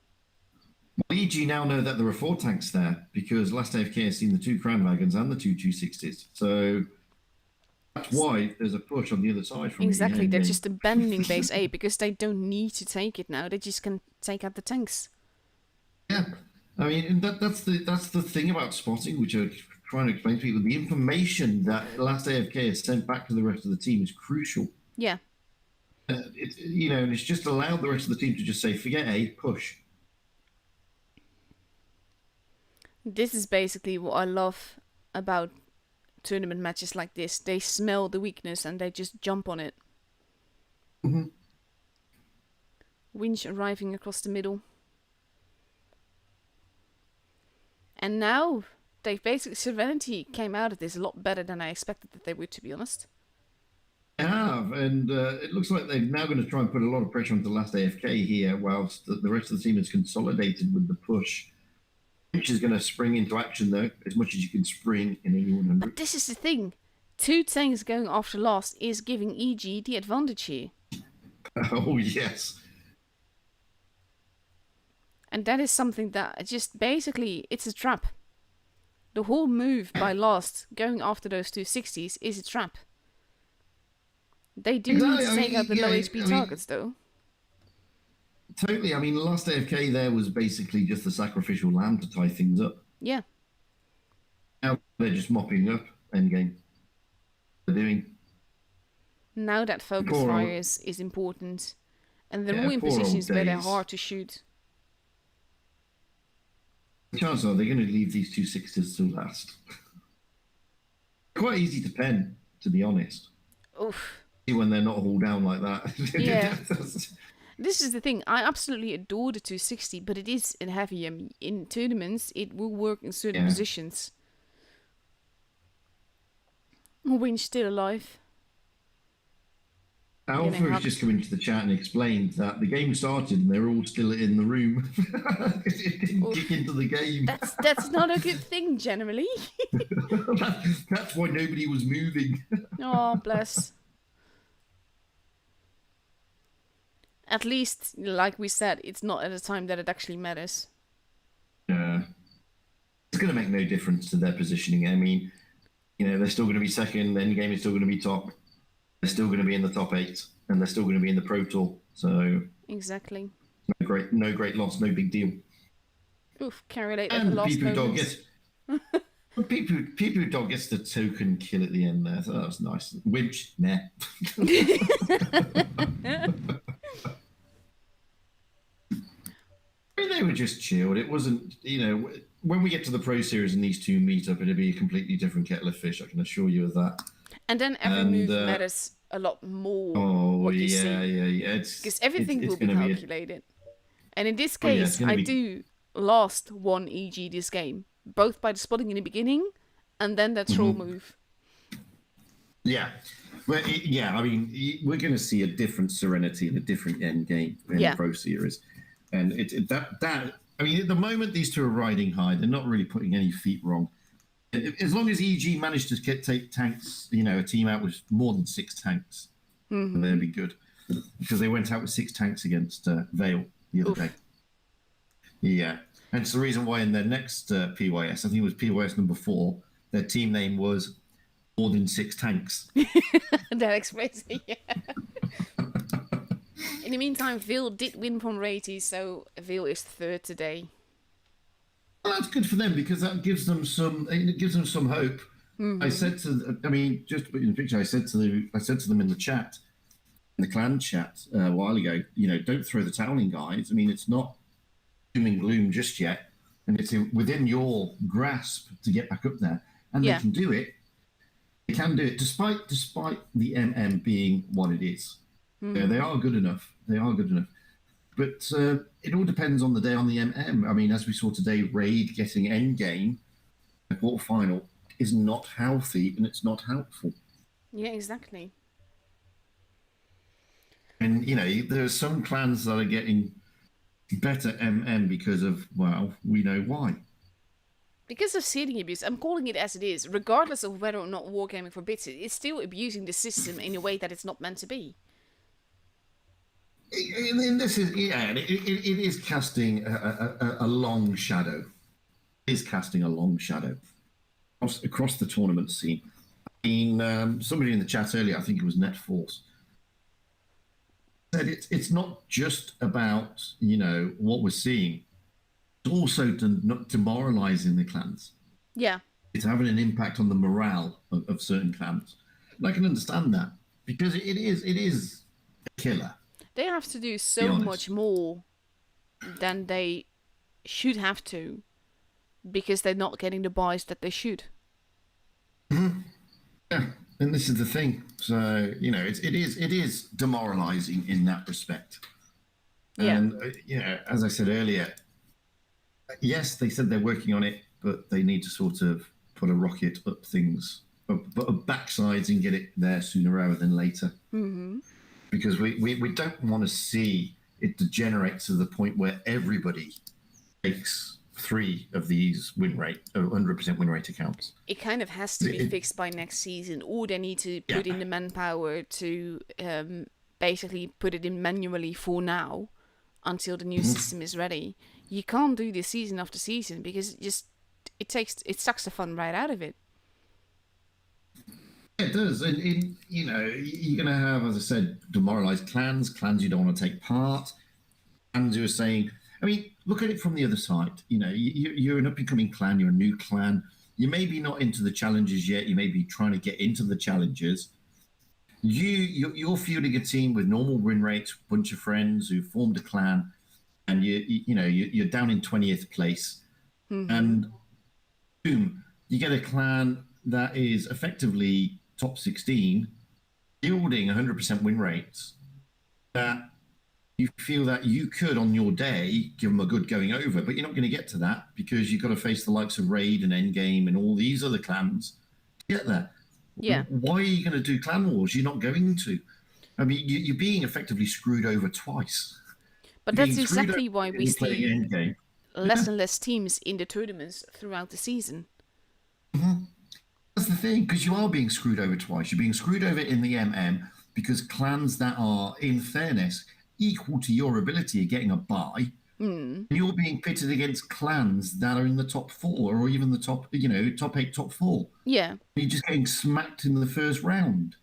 Well, EG now know that there are 4 tanks there because last AFK has seen the 2 Crown Wagons and the 2 260s. So that's why there's a push on the other side from Exactly, they're game. just abandoning base A because they don't need to take it now. They just can take out the tanks. Yeah, I mean that's the thing about spotting, which I'm trying to explain to people. The information that last AFK has sent back to the rest of the team is crucial. Yeah. And it's just allowed the rest of the team to just say, forget A, push. This is basically what I love about tournament matches like this. They smell the weakness and they just jump on it. Mm-hmm. Winch arriving across the middle. And now, Serenity came out of this a lot better than I expected that they would, to be honest. They have, and it looks like they're now going to try and put a lot of pressure on the last AFK here, whilst the rest of the team is consolidated with the push. Which is going to spring into action, though, as much as you can spring in a 100. But this is the thing. 2 tanks going after last is giving EG the advantage here. Oh, yes. And that is something that just basically, it's a trap. The whole move by last going after those 260s is a trap. They do need to take out the low HP targets, though. Totally. I mean, the last AFK there was basically just the sacrificial lamb to tie things up. Yeah. Now they're just mopping up endgame. They're doing. Now that focus fire is important. And they're all in positions where they're hard to shoot. The chances are they're going to leave these 260s to last. Quite easy to pen, to be honest. Oof. When they're not hauled down like that. Yeah. This is the thing. I absolutely adore the 260, but it is in heavy. In tournaments, it will work in certain positions. Winch still alive. Alpha has just come into the chat and explained that the game started and they're all still in the room. It didn't kick into the game. That's not a good thing, generally. That's why nobody was moving. Oh, bless. At least, like we said, it's not at a time that it actually matters. Yeah. It's going to make no difference to their positioning. I mean, they're still going to be second, endgame is still going to be top. They're still going to be in the top 8, and they're still going to be in the Pro Tour. So exactly. No great loss, no big deal. Oof, carry late at the last moment. People dog gets the token kill at the end there, so that was nice. Winch, nah. They were just chilled. It wasn't, when we get to the Pro Series and these two meet up, it'll be a completely different kettle of fish. I can assure you of that. And then every move matters a lot more. Oh, yeah. Because everything will be calculated. And in this case, I do last one EG this game, both by the spotting in the beginning and then that troll move. Yeah. Well, I mean, we're going to see a different Serenity and a different end game in the Pro Series. And I mean, at the moment, these two are riding high. They're not really putting any feet wrong. As long as EG managed to take tanks, a team out with more than 6 tanks, they'd be good. Because they went out with 6 tanks against Vale the other day. Yeah. And it's the reason why in their next PYS, I think it was PYS number 4, their team name was More Than 6 Tanks. That explains it, yeah. In the meantime, Vale did win from Rati, so Vale is 3rd today. Well, that's good for them because that gives them some hope. I said just to put in the picture, I said to them in the chat, in the clan chat a while ago, don't throw the towel in, guys. I mean, it's not doom and gloom just yet, and it's within your grasp to get back up there, and they can do it. They can do it despite the MM being what it is. They are good enough. But it all depends on the day on the MM. I mean, as we saw today, Raid getting endgame, the quarterfinal, is not healthy and it's not helpful. Yeah, exactly. And, there are some clans that are getting better MM because of, well, we know why. Because of seeding abuse, I'm calling it as it is. Regardless of whether or not Wargaming forbids it, it's still abusing the system in a way that it's not meant to be. And this is it is casting a long shadow. It is casting a long shadow across the tournament scene. I mean, somebody in the chat earlier, I think it was NetForce, said it's not just about what we're seeing. It's also not demoralizing the clans. Yeah. It's having an impact on the morale of certain clans. And I can understand that because it is a killer. They have to do so much more than they should have to because they're not getting the buys that they should. Mm-hmm. Yeah, and this is the thing. So it is demoralizing in that respect. Yeah. And as I said earlier, yes, they said they're working on it, but they need to sort of put a rocket up things, up backsides, and get it there sooner rather than later. Mm-hmm. Because we don't want to see it degenerate to the point where everybody takes 3 of these 100% win rate accounts. It kind of has to be fixed by next season, or they need to put in the manpower to basically put it in manually for now until the new system is ready. You can't do this season after season because it sucks the fun right out of it. It does, and you're going to have, as I said, demoralized clans you don't want to take part, clans who are saying, I mean, look at it from the other side. You're an up-and-coming clan, you're a new clan, you may be not into the challenges yet, you may be trying to get into the challenges. You're fielding a team with normal win rates, bunch of friends who formed a clan, and you're down in 20th place, and boom, you get a clan that is effectively top 16, yielding 100% win rates, that you feel that you could, on your day, give them a good going over, but you're not going to get to that because you've got to face the likes of Raid and Endgame and all these other clans to get there. Yeah. Why are you going to do clan wars? You're not going to. I mean, you're being effectively screwed over twice. But that's exactly why we see less and less teams in the tournaments throughout the season. Mm-hmm. That's the thing, because you are being screwed over twice. You're being screwed over in the MM because clans that are, in fairness, equal to your ability of getting a buy, and you're being pitted against clans that are in the top 4 or even the top 8, top 4. Yeah. You're just getting smacked in the first round.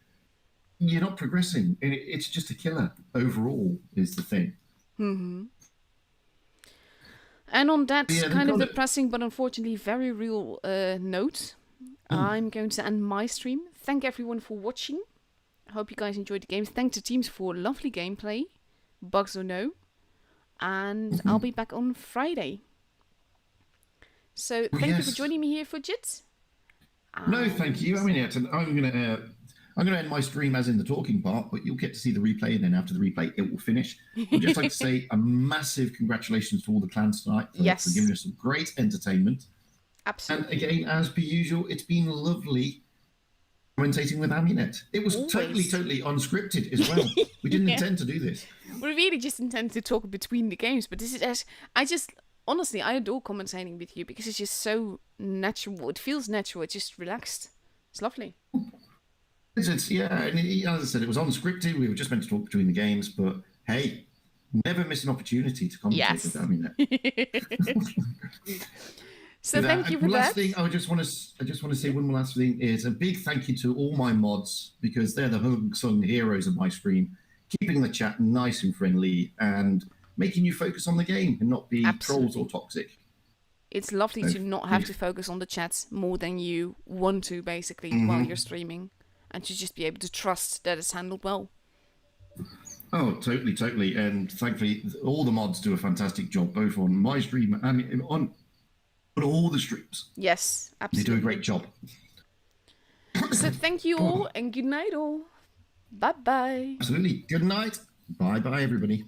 You're not progressing. It's just a killer overall, is the thing. Mm-hmm. And on that kind of depressing but unfortunately very real note, I'm going to end my stream. Thank everyone for watching. I hope you guys enjoyed the games. Thank the teams for lovely gameplay, bugs or no. And I'll be back on Friday. So thank you for joining me here, Fudget. No, thank you. I mean, I'm gonna end my stream as in the talking part, but you'll get to see the replay, and then after the replay, it will finish. I'd just like to say a massive congratulations to all the clans tonight for giving us some great entertainment. Absolutely. And again, as per usual, it's been lovely commentating with Amunet. It was totally unscripted as well. We didn't intend to do this. We really just intended to talk between the games, but this is honestly, I adore commentating with you because it's just so natural. It feels natural. It's just relaxed. It's lovely. And as I said, it was unscripted. We were just meant to talk between the games, but hey, never miss an opportunity to commentate with Amunet. So thank you for that. Last thing, I just want to say one more last thing is a big thank you to all my mods because they're the unsung heroes of my stream, keeping the chat nice and friendly and making you focus on the game and not be trolls or toxic. It's lovely to not have to focus on the chats more than you want to, basically, while you're streaming, and to just be able to trust that it's handled well. Oh, totally. And thankfully, all the mods do a fantastic job, both on my stream and on all the streams. Yes, absolutely. They do a great job. So thank you all, and good night all. Bye-bye. Absolutely. Good night. Bye-bye, everybody.